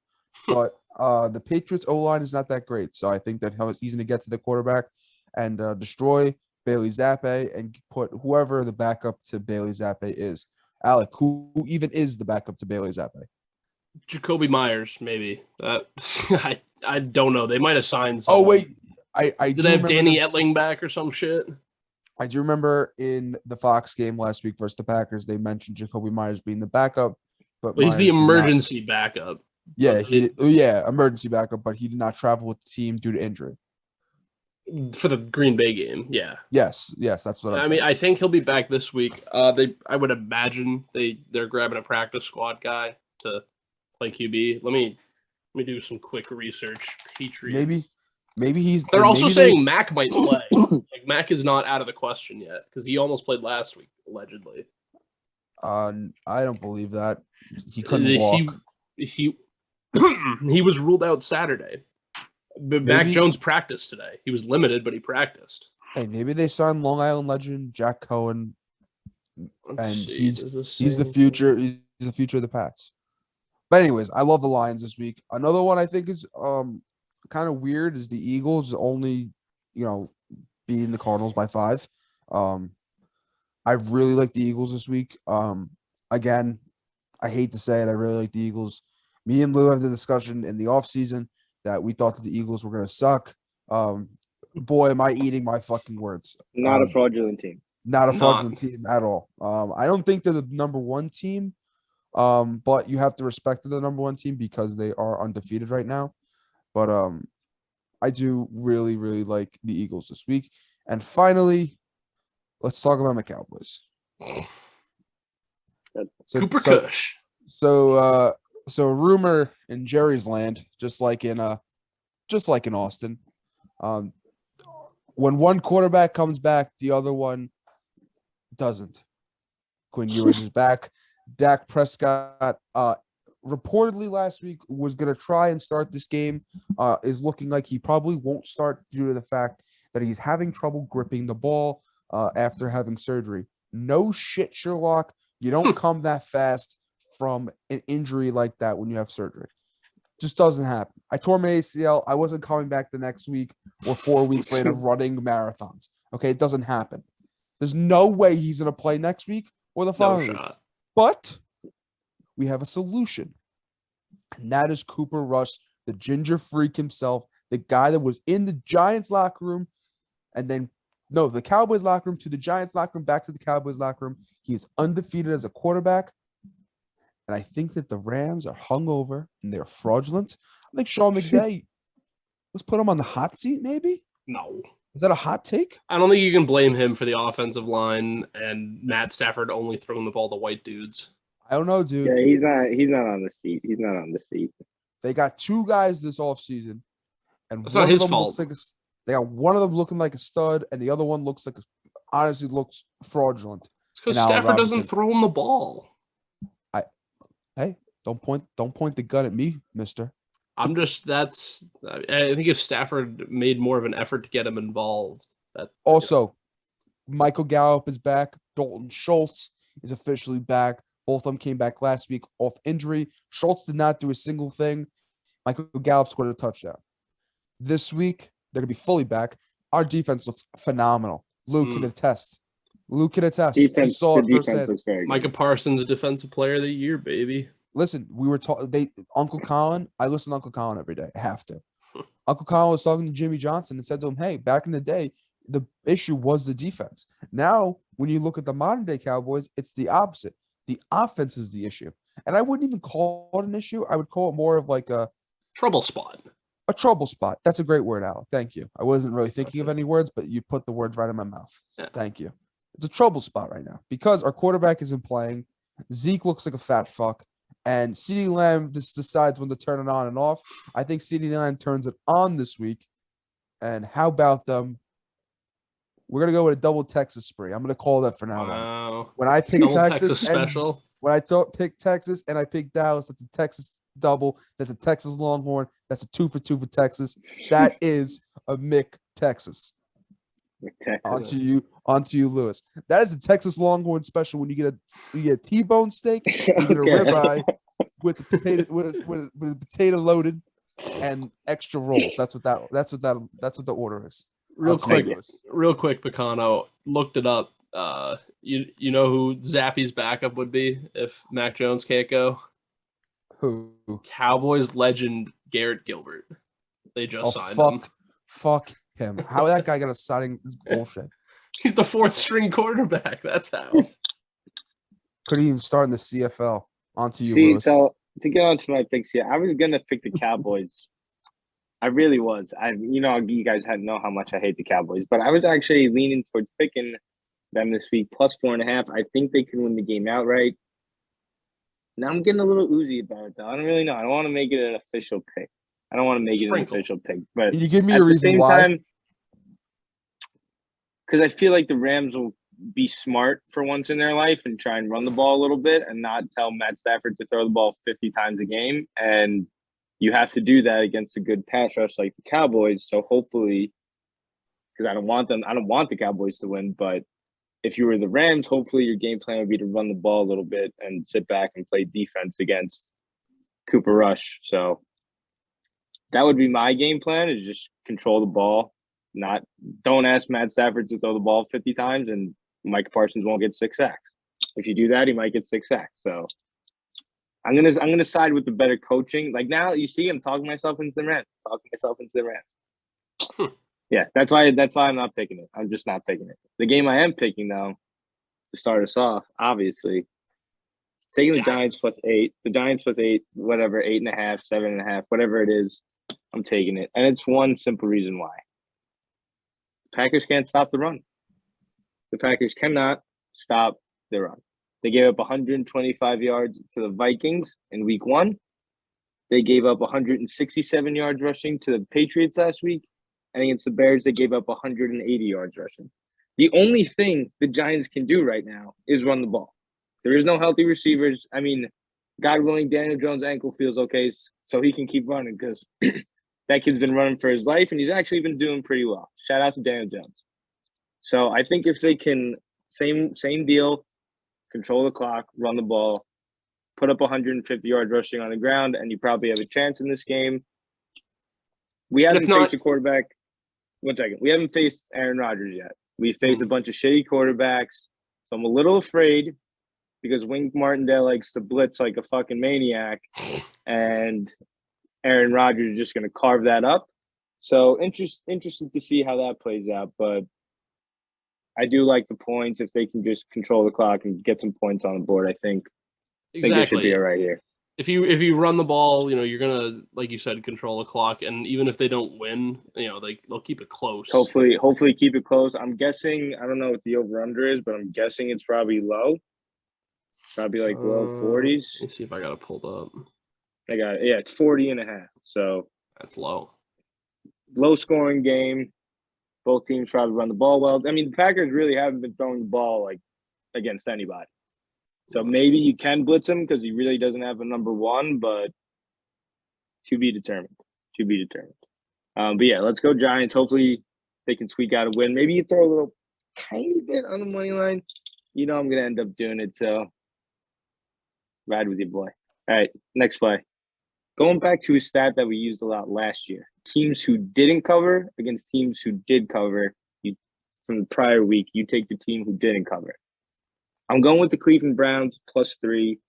But the Patriots O-line is not that great. So I think that he's going to get to the quarterback and destroy Bailey Zappi and put whoever the backup to Bailey Zappi is. Alec, who even is the backup to Bailey Zappi? Jacoby Myers, maybe. I don't know. They might have signed Oh, someone. wait. I Did do they have remember Danny them- Etling back or some shit? I do remember in the Fox game last week versus the Packers, they mentioned Jacoby Myers being the backup. But Well, he's the Myers did not- emergency backup. Yeah, emergency backup, but he did not travel with the team due to injury. For the Green Bay game, yeah. Yes, that's what I'm I saying. mean, I think he'll be back this week. I would imagine they're grabbing a practice squad guy to play QB. Let me do some quick research. Patriots. Maybe he's. They're also maybe saying Mac might play. Like Mac is not out of the question yet because he almost played last week allegedly. I don't believe that he couldn't walk. He was ruled out Saturday. But Mac Maybe- Jones practiced today. He was limited, but he practiced. Hey, maybe they signed Long Island legend Jack Cohen, and he's the future. He's the future of the Pats. But anyways, I love the Lions this week. Another one I think is kind of weird is the Eagles only beating the Cardinals by 5. I really like the Eagles this week. Again, I hate to say it, I really like the Eagles. Me and Lou had the discussion in the offseason that we thought that the Eagles were going to suck. Boy, am I eating my fucking words. Not a fraudulent team. Not a fraudulent team at all. I don't think they're the number one team, but you have to respect the number one team because they are undefeated right now. But I do really, really like the Eagles this week. And finally, let's talk about my Cowboys. Cooper Kush. So a rumor in Jerry's land, just like in Austin, when one quarterback comes back, the other one doesn't. Quinn Ewers is back. Dak Prescott, reportedly last week was going to try and start this game. Is looking like he probably won't start due to the fact that he's having trouble gripping the ball after having surgery. No shit, Sherlock. You don't come that fast from an injury like that when you have surgery. Just doesn't happen. I tore my ACL. I wasn't coming back the next week or 4 weeks later running marathons. Okay, it doesn't happen. There's no way he's going to play next week or the following week. shot. But we have a solution, and that is Cooper Rush, the ginger freak himself, the guy that was in the Giants locker room and then the Cowboys locker room to the Giants locker room, back to the Cowboys locker room. He is undefeated as a quarterback. And I think that the Rams are hungover and they're fraudulent. I think Sean McVay, let's put him on the hot seat, maybe? No. Is that a hot take? I don't think you can blame him for the offensive line and Matt Stafford only throwing the ball to white dudes. I don't know, dude. Yeah, he's not on the seat. He's not on the seat. They got 2 guys this offseason. And That's not his fault. They got one of them looking like a stud, and the other one honestly looks fraudulent. It's because And Allen Stafford doesn't Robinson. throw him the ball. Hey, don't point the gun at me, mister. I think if Stafford made more of an effort to get him involved, that Also, Michael Gallup is back. Dalton Schultz is officially back. Both of them came back last week off injury. Schultz did not do a single thing. Michael Gallup scored a touchdown. This week, they're going to be fully back. Our defense looks phenomenal. Luke can attest. You Defense, saw the it defense firsthand. looks very good. Micah Parsons, Defensive Player of the Year, baby. Listen, we were talking. Uncle Colin. I listen to Uncle Colin every day. I have to. Uncle Colin was talking to Jimmy Johnson and said to him, "Hey, back in the day, the issue was the defense. Now, when you look at the modern day Cowboys, it's the opposite. The offense is the issue. And I wouldn't even call it an issue. I would call it more of like a Trouble spot. trouble spot. That's a great word, Alec. Thank you. I wasn't really thinking of any words, but you put the words right in my mouth. So Yeah. thank you. It's a trouble spot right now because our quarterback isn't playing. Zeke looks like a fat fuck. And CeeDee Lamb just decides when to turn it on and off. I think CeeDee Lamb turns it on this week. And how about them? We're going to go with a double Texas spree. I'm going to call that for now on. Wow. When I pick Double Texas, Texas and special. when I pick Texas and I pick Dallas, that's a Texas double. That's a Texas Longhorn. That's a 2 for 2 for Texas. That is a Mick Texas. Onto you, Lewis. That is a Texas Longhorn special. When you get a T-bone steak, you get a ribeye with the potato with the potato loaded and extra rolls. That's what the order is. Real Onto you, quick, Lewis. Picano looked it up. You know who Zappy's backup would be if Mac Jones can't go? Who? Cowboys legend Garrett Gilbert. They just signed him. Fuck him. How that guy got a signing is bullshit. He's the 4th string quarterback. That's how. Couldn't even start in the CFL. Onto you, See, Lewis. so to get on to my picks here, I was gonna pick the Cowboys. I really was. You guys know how much I hate the Cowboys, but I was actually leaning towards picking them this week plus 4.5. I think they can win the game outright. Now I'm getting a little oozy about it though. I don't really know. I don't want to make it an official pick. I don't want to make it an official pick, but Can you give me at a the reason same why? time, because I feel like the Rams will be smart for once in their life and try and run the ball a little bit and not tell Matt Stafford to throw the ball 50 times a game. And you have to do that against a good pass rush like the Cowboys. So hopefully, because I don't want the Cowboys to win, but if you were the Rams, hopefully your game plan would be to run the ball a little bit and sit back and play defense against Cooper Rush. So that would be my game plan, is just control the ball. Don't ask Matt Stafford to throw the ball 50 times and Mike Parsons won't get 6 sacks. If you do that, he might get 6 sacks. So I'm gonna side with the better coaching. Like now, you see, I'm talking myself into the Rams. Yeah, that's why I'm not picking it. I'm just not picking it. The game I am picking though, to start us off, obviously, taking the Giants plus 8. The Giants plus 8, whatever, 8.5, 7.5, whatever it is, I'm taking it. And it's one simple reason why. The Packers can't stop the run. The Packers cannot stop the run. They gave up 125 yards to the Vikings in week 1. They gave up 167 yards rushing to the Patriots last week. And against the Bears, they gave up 180 yards rushing. The only thing the Giants can do right now is run the ball. There is no healthy receivers. I mean, God willing, Daniel Jones' ankle feels okay, so he can keep running because that kid's been running for his life, and he's actually been doing pretty well. Shout out to Daniel Jones. So I think if they can, same deal, control the clock, run the ball, put up 150 yards rushing on the ground, and you probably have a chance in this game. We haven't faced a quarterback. One second. We haven't faced Aaron Rodgers yet. We faced a bunch of shitty quarterbacks. So I'm a little afraid because Wink Martindale likes to blitz like a fucking maniac, and Aaron Rodgers is just going to carve that up. So interested to see how that plays out. But I do like the points. If they can just control the clock and get some points on the board, I think they should be all right here. If you run the ball, you're gonna, like you said, control the clock, and even if they don't win, they'll keep it close. Hopefully keep it close. I'm guessing, I don't know what the over under is, but I'm guessing it's probably low. Probably like low 40s. Let me see if I got it pulled up. I got it. Yeah, it's 40.5. So that's low. Low scoring game. Both teams probably run the ball well. I mean, the Packers really haven't been throwing the ball like against anybody. So maybe you can blitz him because he really doesn't have a number one, but to be determined. But yeah, let's go Giants. Hopefully they can squeak out a win. Maybe you throw a little tiny bit on the money line. I'm going to end up doing it. So ride with your boy. All right, next play. Going back to a stat that we used a lot last year. Teams who didn't cover against teams who did cover. From the prior week, you take the team who didn't cover. I'm going with the Cleveland Browns plus 3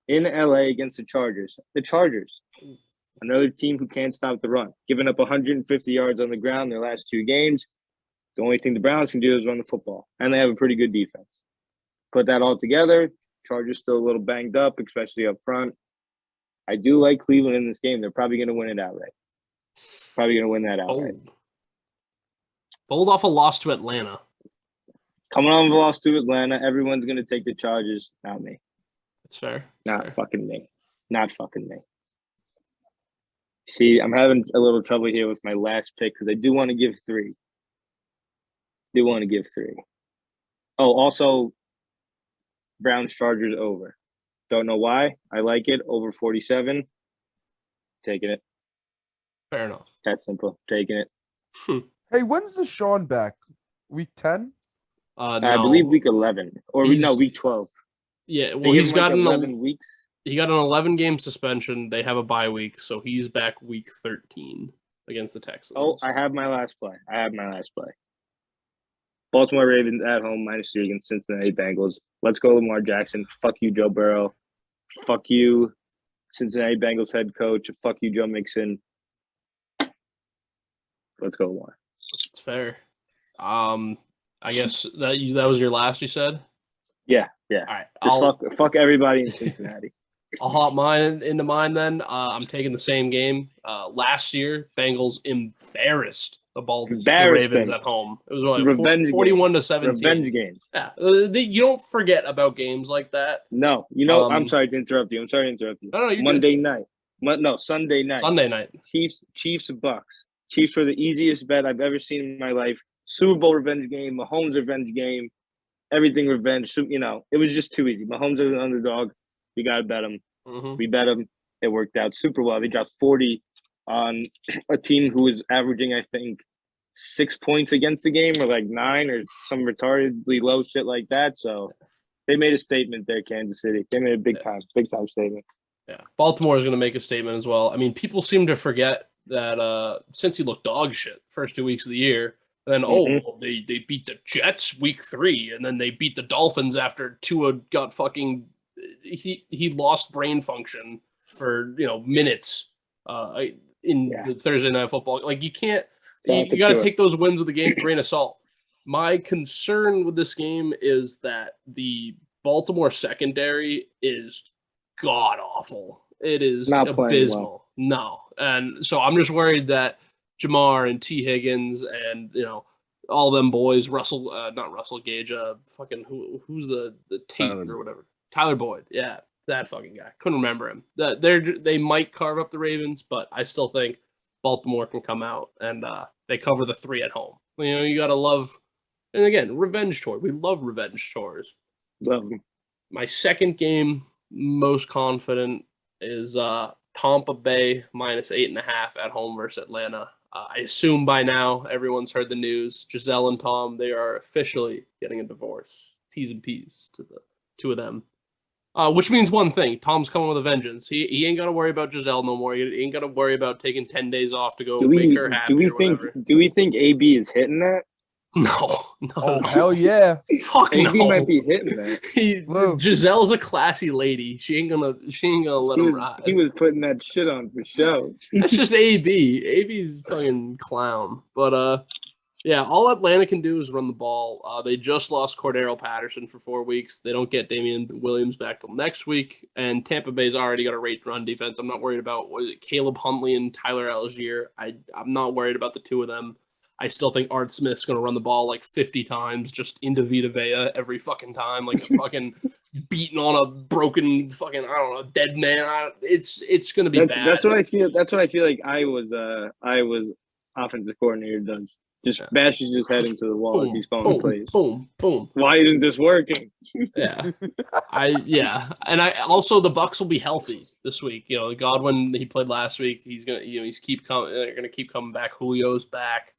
in LA against the Chargers. The Chargers, another team who can't stop the run, giving up 150 yards on the ground their last 2 games. The only thing the Browns can do is run the football, and they have a pretty good defense. Put that all together, Chargers still a little banged up, especially up front. I do like Cleveland in this game. They're probably going to win it outright. Probably going to win that outright. Bold off a loss to Atlanta. Coming on the loss to Atlanta, everyone's going to take the Chargers. Not me. That's fair. Not fucking me. Not fucking me. See, I'm having a little trouble here with my last pick because I do want to give 3. Oh, also, Browns Chargers over. Don't know why. I like it. Over 47. Taking it. Fair enough. That's simple. Taking it. Hey, when's the Sean back? Week 10? I No. believe week 11. Or week 12. Yeah, They well, give he's him, got like, an 11 weeks. He got an 11-game suspension. They have a bye week, so he's back week 13 against the Texans. Oh, I have my last play. Baltimore Ravens at home, -3 against Cincinnati Bengals. Let's go, Lamar Jackson. Fuck you, Joe Burrow. Fuck you, Cincinnati Bengals head coach. Fuck you, Joe Mixon. Let's go, Lamar. It's fair. I guess that was your last, you said? Yeah. All right. Just fuck everybody in Cincinnati. I'll hop mine into mine then. I'm taking the same game. Last year, Bengals embarrassed the Ravens at home. It was what, Revenge 41-17. Revenge game. Yeah, you don't forget about games like that. No, I'm sorry to interrupt you. No, you're Monday good. night. Sunday night. Sunday night. Chiefs Bucks. Chiefs were the easiest bet I've ever seen in my life. Super Bowl revenge game, Mahomes revenge game, everything revenge. You know, it was just too easy. Mahomes is an underdog. You got to bet him. Mm-hmm. We bet him. It worked out super well. They dropped 40 on a team who was averaging, I think, 6 points against the game, or like 9, or some retardedly low shit like that. So they made a statement there, Kansas City. They made a big time statement. Yeah, Baltimore is going to make a statement as well. I mean, people seem to forget that since he looked dog shit first 2 weeks of the year, and then they beat the Jets week 3, and then they beat the Dolphins after Tua got fucking he lost brain function for minutes in the Thursday Night Football. Like you can't. You got to take those wins with a grain of salt. My concern with this game is that the Baltimore secondary is god awful. It is not abysmal. Well. No, and so I'm just worried that Jamar and T. Higgins and all them boys, not Russell Gage, fucking who's the Tate or whatever, Tyler Boyd, yeah, that fucking guy. Couldn't remember him. They might carve up the Ravens, but I still think Baltimore can come out and they cover the 3 at home. You gotta love, and again, revenge tour. We love revenge tours. Love them. My second game, most confident, is Tampa Bay -8.5 at home versus Atlanta. I assume by now everyone's heard the news. Giselle and Tom, they are officially getting a divorce. T's and P's to the 2 of them. Which means one thing. Tom's coming with a vengeance. He ain't got to worry about Giselle no more. He ain't got to worry about taking 10 days off to go make her happy. Do we think AB is hitting that? No. Oh, hell yeah. Fuck no. AB might be hitting that. Giselle's a classy lady. She ain't gonna let him ride. He was putting that shit on for show. That's just AB. AB's fucking clown. But yeah, all Atlanta can do is run the ball. They just lost Cordero Patterson for 4 weeks. They don't get Damian Williams back till next week. And Tampa Bay's already got a great run defense. I'm not worried about Caleb Huntley and Tyler Algier. I'm not worried about the 2 of them. I still think Art Smith's going to run the ball like 50 times just into Vita Vea every fucking time, like a fucking beating on a broken fucking, I don't know, dead man. It's going to be bad. That's what I feel. That's what I feel like I was offensive coordinator does. Just bashes his head into the wall as he's calling plays. Boom. Why isn't this working? Yeah. And I also, the Bucks will be healthy this week. Godwin, he played last week. He's going to, they're going to keep coming back. Julio's back.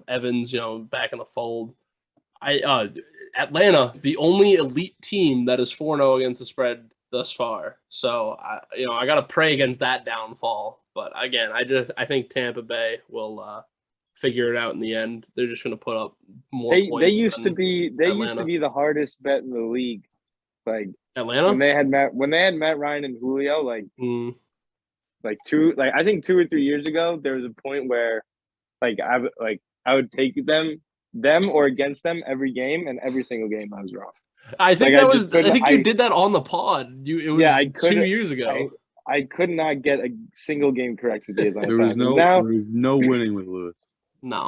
Evans, back in the fold. Atlanta, the only elite team that is 4-0 against the spread thus far. So I got to pray against that downfall. But again, I think Tampa Bay will figure it out in the end. They're just going to put up more points. They used to be the hardest bet in the league. Like Atlanta, when they had Matt Ryan and Julio, I think 2 or 3 years ago, there was a point where I would take them or against them every game, and every single game I was wrong. I think Like, that I was. just couldn't- I think you did that on the pod. It was Yeah, I 2 couldn't- years ago. I could not get a single game correct with the Atlanta There was Falcons. there was no winning with Lewis. No,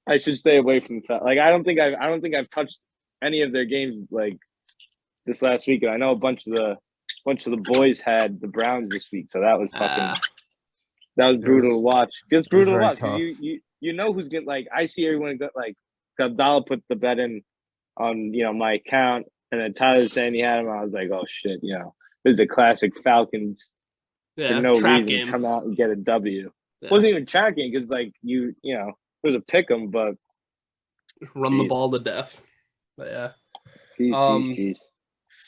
I should stay away from the Falcons. Like, I don't think I've touched any of their games like this last week. And I know a bunch of the boys had the Browns this week, so that was brutal to watch. It's brutal to very watch. 'Cause tough. You know who's getting, like, I see everyone got, like, Abdallah put the bet in on, my account, and then Tyler saying he had him. I was like, oh shit, this is a classic Falcons Yeah, for no trap reason game. come out and get a W. Yeah. Wasn't even tracking because, like, it was a pick 'em, but Run the Jeez. ball to death. But yeah. jeez.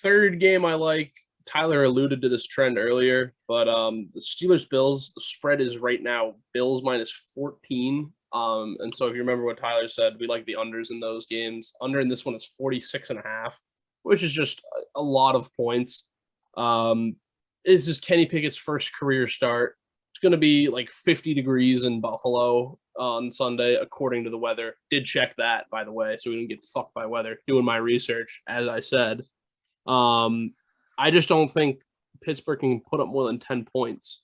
Third game I like. Tyler alluded to this trend earlier, but the Steelers-Bills, the spread is right now Bills -14. And so if you remember what Tyler said, we like the unders in those games. Under in this one is 46.5, which is just a lot of points. This is Kenny Pickett's first career start. It's going to be like 50 degrees in Buffalo on Sunday, according to the weather. Did check that, by the way, so we didn't get fucked by weather. Doing my research, as I said. I just don't think Pittsburgh can put up more than 10 points.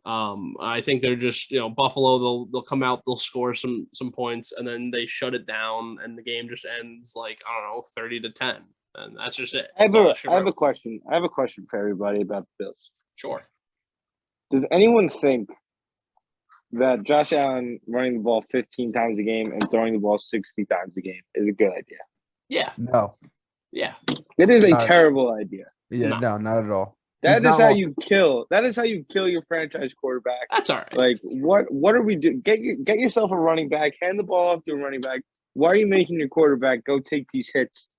I think they're just, Buffalo, they'll come out, they'll score some points, and then they shut it down, and the game just ends like, I don't know, 30-10. And that's just it. I have That's all a question. I have a question for everybody about the Bills. Sure. Does anyone think that Josh Allen running the ball 15 times a game and throwing the ball 60 times a game is a good idea? Yeah. No. Yeah. It is a Not- terrible idea. Yeah, no, not at all. That He's is not how walk- you kill. That is how you kill your franchise quarterback. That's all right. Like, what are we doing? Get yourself a running back. Hand the ball off to a running back. Why are you making your quarterback go take these hits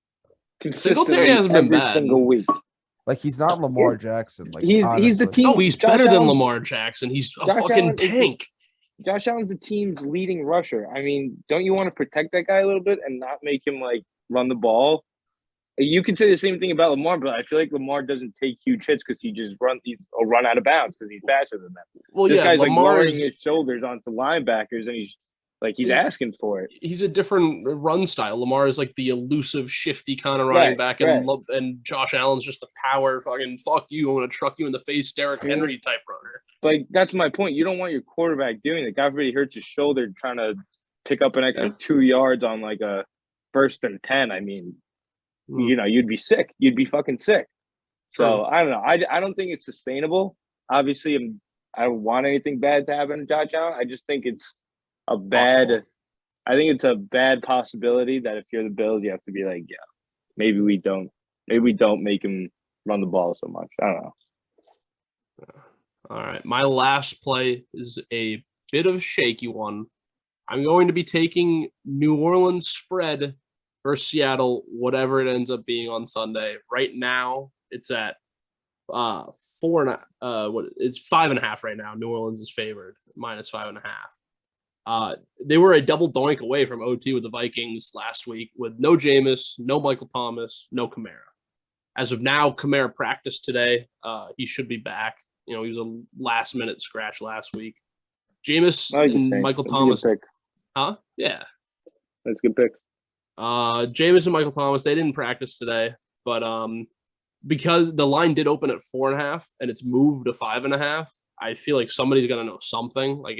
consistently hasn't been every bad. single week? Like he's not Lamar Jackson. Like He's the honestly. team. No, he's Josh better than Allen's- Lamar Jackson. He's a Josh fucking Allen is the- tank. Josh Allen's the team's leading rusher. I mean, don't you want to protect that guy a little bit and not make him, like, run the ball? You can say the same thing about Lamar, but I feel like Lamar doesn't take huge hits because he'll run out of bounds because he's faster than them. Well, This yeah, guy's Lamar like lowering is, his shoulders onto linebackers, and he's asking for it. he's a different run style. Lamar is like the elusive, shifty kind of running Right, back, and Josh Allen's just the power fucking fuck you, I'm gonna truck you in the face, Derrick Henry type runner. Like, that's my point. You don't want your quarterback doing it. God forbid he hurts his shoulder trying to pick up an extra 2 yards on like a 1st and 10. I mean, you'd be sick. You'd be fucking sick. So I don't know. I don't think it's sustainable. Obviously, I don't want anything bad to happen to Josh Allen. I just think it's a bad. Possible. I think it's a bad possibility that if you're the Bills, you have to be like, yeah, maybe we don't make him run the ball so much. I don't know. All right, my last play is a bit of a shaky one. I'm going to be taking New Orleans spread versus Seattle, whatever it ends up being on Sunday. Right now, it's at 4.5. It's 5.5 right now. New Orleans is favored -5.5. They were a double doink away from OT with the Vikings last week with no Jameis, no Michael Thomas, no Kamara. As of now, Kamara practiced today. He should be back. He was a last-minute scratch last week. Jameis and Michael Thomas. Huh? Yeah. That's a good pick. Jameis and Michael Thomas, they didn't practice today, but because the line did open at 4.5 and it's moved to 5.5, I feel like somebody's gonna know something. Like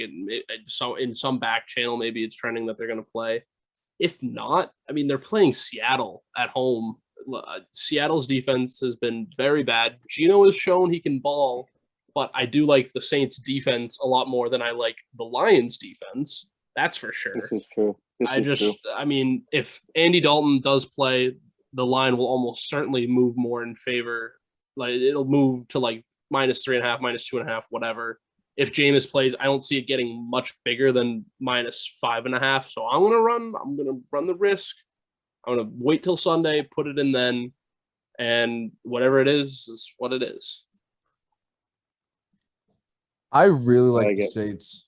so in some back channel, maybe it's trending that they're gonna play. If not, I mean, they're playing Seattle at home. Seattle's defense has been very bad. Geno has shown he can ball, but I do like the Saints defense a lot more than I like the Lions defense. That's for sure. This is true. I mean, if Andy Dalton does play, the line will almost certainly move more in favor. Like, it'll move to like -3.5, -2.5, whatever. If Jameis plays, I don't see it getting much bigger than -5.5. So I'm gonna run the risk. I'm gonna wait till Sunday, put it in then, and whatever it is what it is. I really like like the it. Saints.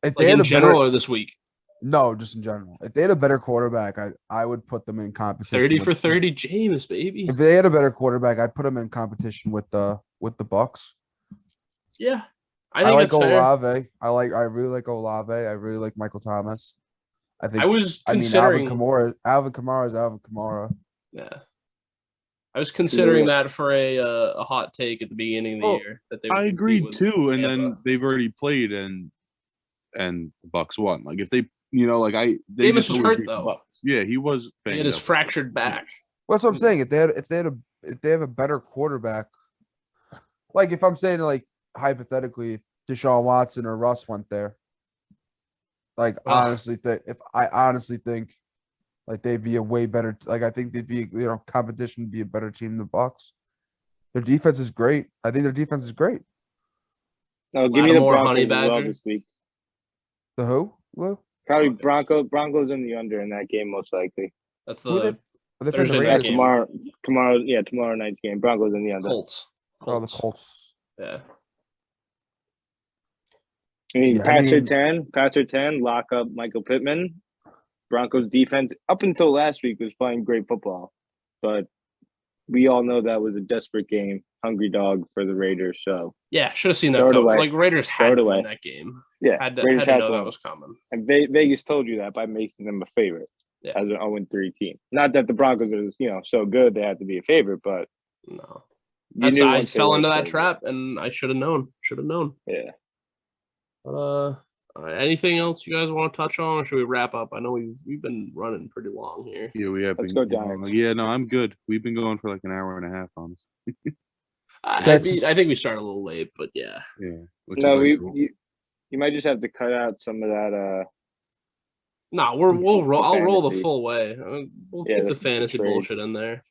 If Like in general or this week. No, just in general. If they had a better quarterback, I would put them in competition. 30 for 30, Jameis, baby. If they had a better quarterback, I'd put them in competition with the Bucks. Yeah. I I think like that's fair. Olave. I really like Olave. I really like Michael Thomas. I think. I was I mean, considering. Alvin Kamara is Alvin Kamara. Yeah. I was considering that for a hot take at the beginning of the year that they would I compete agreed with too, and Tampa. then they've already played and the Bucks won. Like if they, they Jameis just was always hurt beat the though. Bucks. Yeah, he was. He had his fractured back. Well, that's what I'm saying. If they have a better quarterback, like if I'm saying like hypothetically, if Deshaun Watson or Russ went there, like Ugh. I honestly think like they'd be a way better. Like I think they'd be competition would be a better team than the Bucks. Their defense is great. I think their defense is great. No, give me the Lattimore, Broncos Honey as well Badger. this week. The who? Lou? Probably Broncos. Broncos in the under in that game most likely. That's Who the Are they playing the Thursday night Raiders? game. Tomorrow night's game. Broncos in the under. Colts. Oh, the Colts. Yeah. I mean, Yeah, Patrick 10, lock up Michael Pittman. Broncos defense up until last week was playing great football, but we all know that was a desperate game, hungry dog for the Raiders. So Yeah, should have seen that Throw it coming. away. Like Raiders Throw had it to away. win that game. yeah, Had to Raiders know to that win. was coming. And Vegas told you that by making them a favorite Yeah. as an 0-3 team. Not that the Broncos are so good they had to be a favorite, but No. you knew I once they fell were into that favorite. trap and I should have known. Yeah. But anything else you guys want to touch on, or should we wrap up? I know we've been running pretty long here. Yeah, we have. Let's been go Giants. Yeah, no, I'm good. We've been going for like an hour and a half, honestly. I think we started a little late, but yeah. Yeah. No, you might just have to cut out some of that. No, we'll roll. I'll roll the fantasy. full way. We'll Yeah, keep the the fantasy trade. bullshit in there.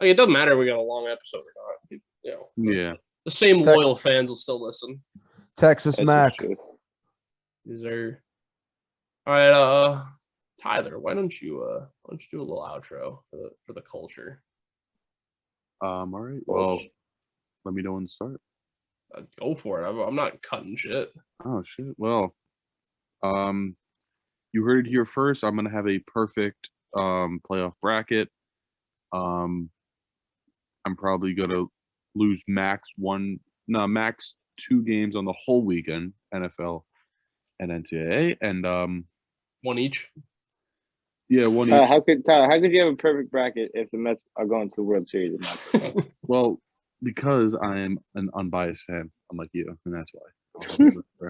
Like, it doesn't matter if we got a long episode or not. Yeah. The same Tech- loyal fans will still listen. Texas That's Mac. just true. These are all right. Tyler, why don't you do a little outro for the culture? All right. Well, let me know when to start. Go for it. I'm not cutting shit. Oh shit. Well, you heard it here first. I'm gonna have a perfect playoff bracket. I'm probably gonna lose max 2 games on the whole weekend, NFL and NCAA, and One each. yeah, one each. How could you have a perfect bracket if the Mets are going to the World Series? Well, because I'm an unbiased fan, unlike you, and that's why.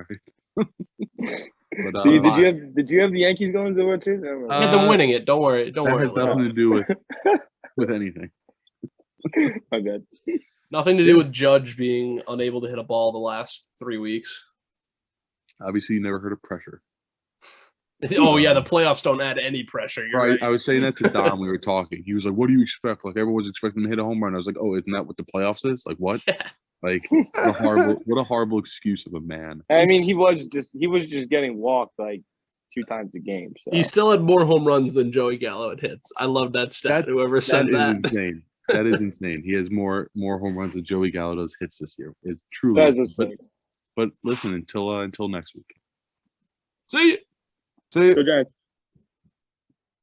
But, Did you have the Yankees going to the World Series? I don't remember. You had them winning it. Don't worry. Don't that worry. has nothing to do with anything. My bad. Nothing to do with Judge being unable to hit a ball the last 3 weeks. Obviously, you never heard of pressure. Oh yeah, the playoffs don't add any pressure. You're right. I was saying that to Don. We were talking. He was like, "What do you expect?" Like everyone's expecting to hit a home run. I was like, "Oh, isn't that what the playoffs is? Like what? Like what a horrible excuse of a man." I mean, he was just getting walked like 2 times a game. So. He still had more home runs than Joey Gallo at hits. I love that stat. Whoever said that. That is insane. That is insane. He has more home runs than Joey Gallo does hits this year. It's truly. That is But listen, until next week. See you. See you. Go Giants.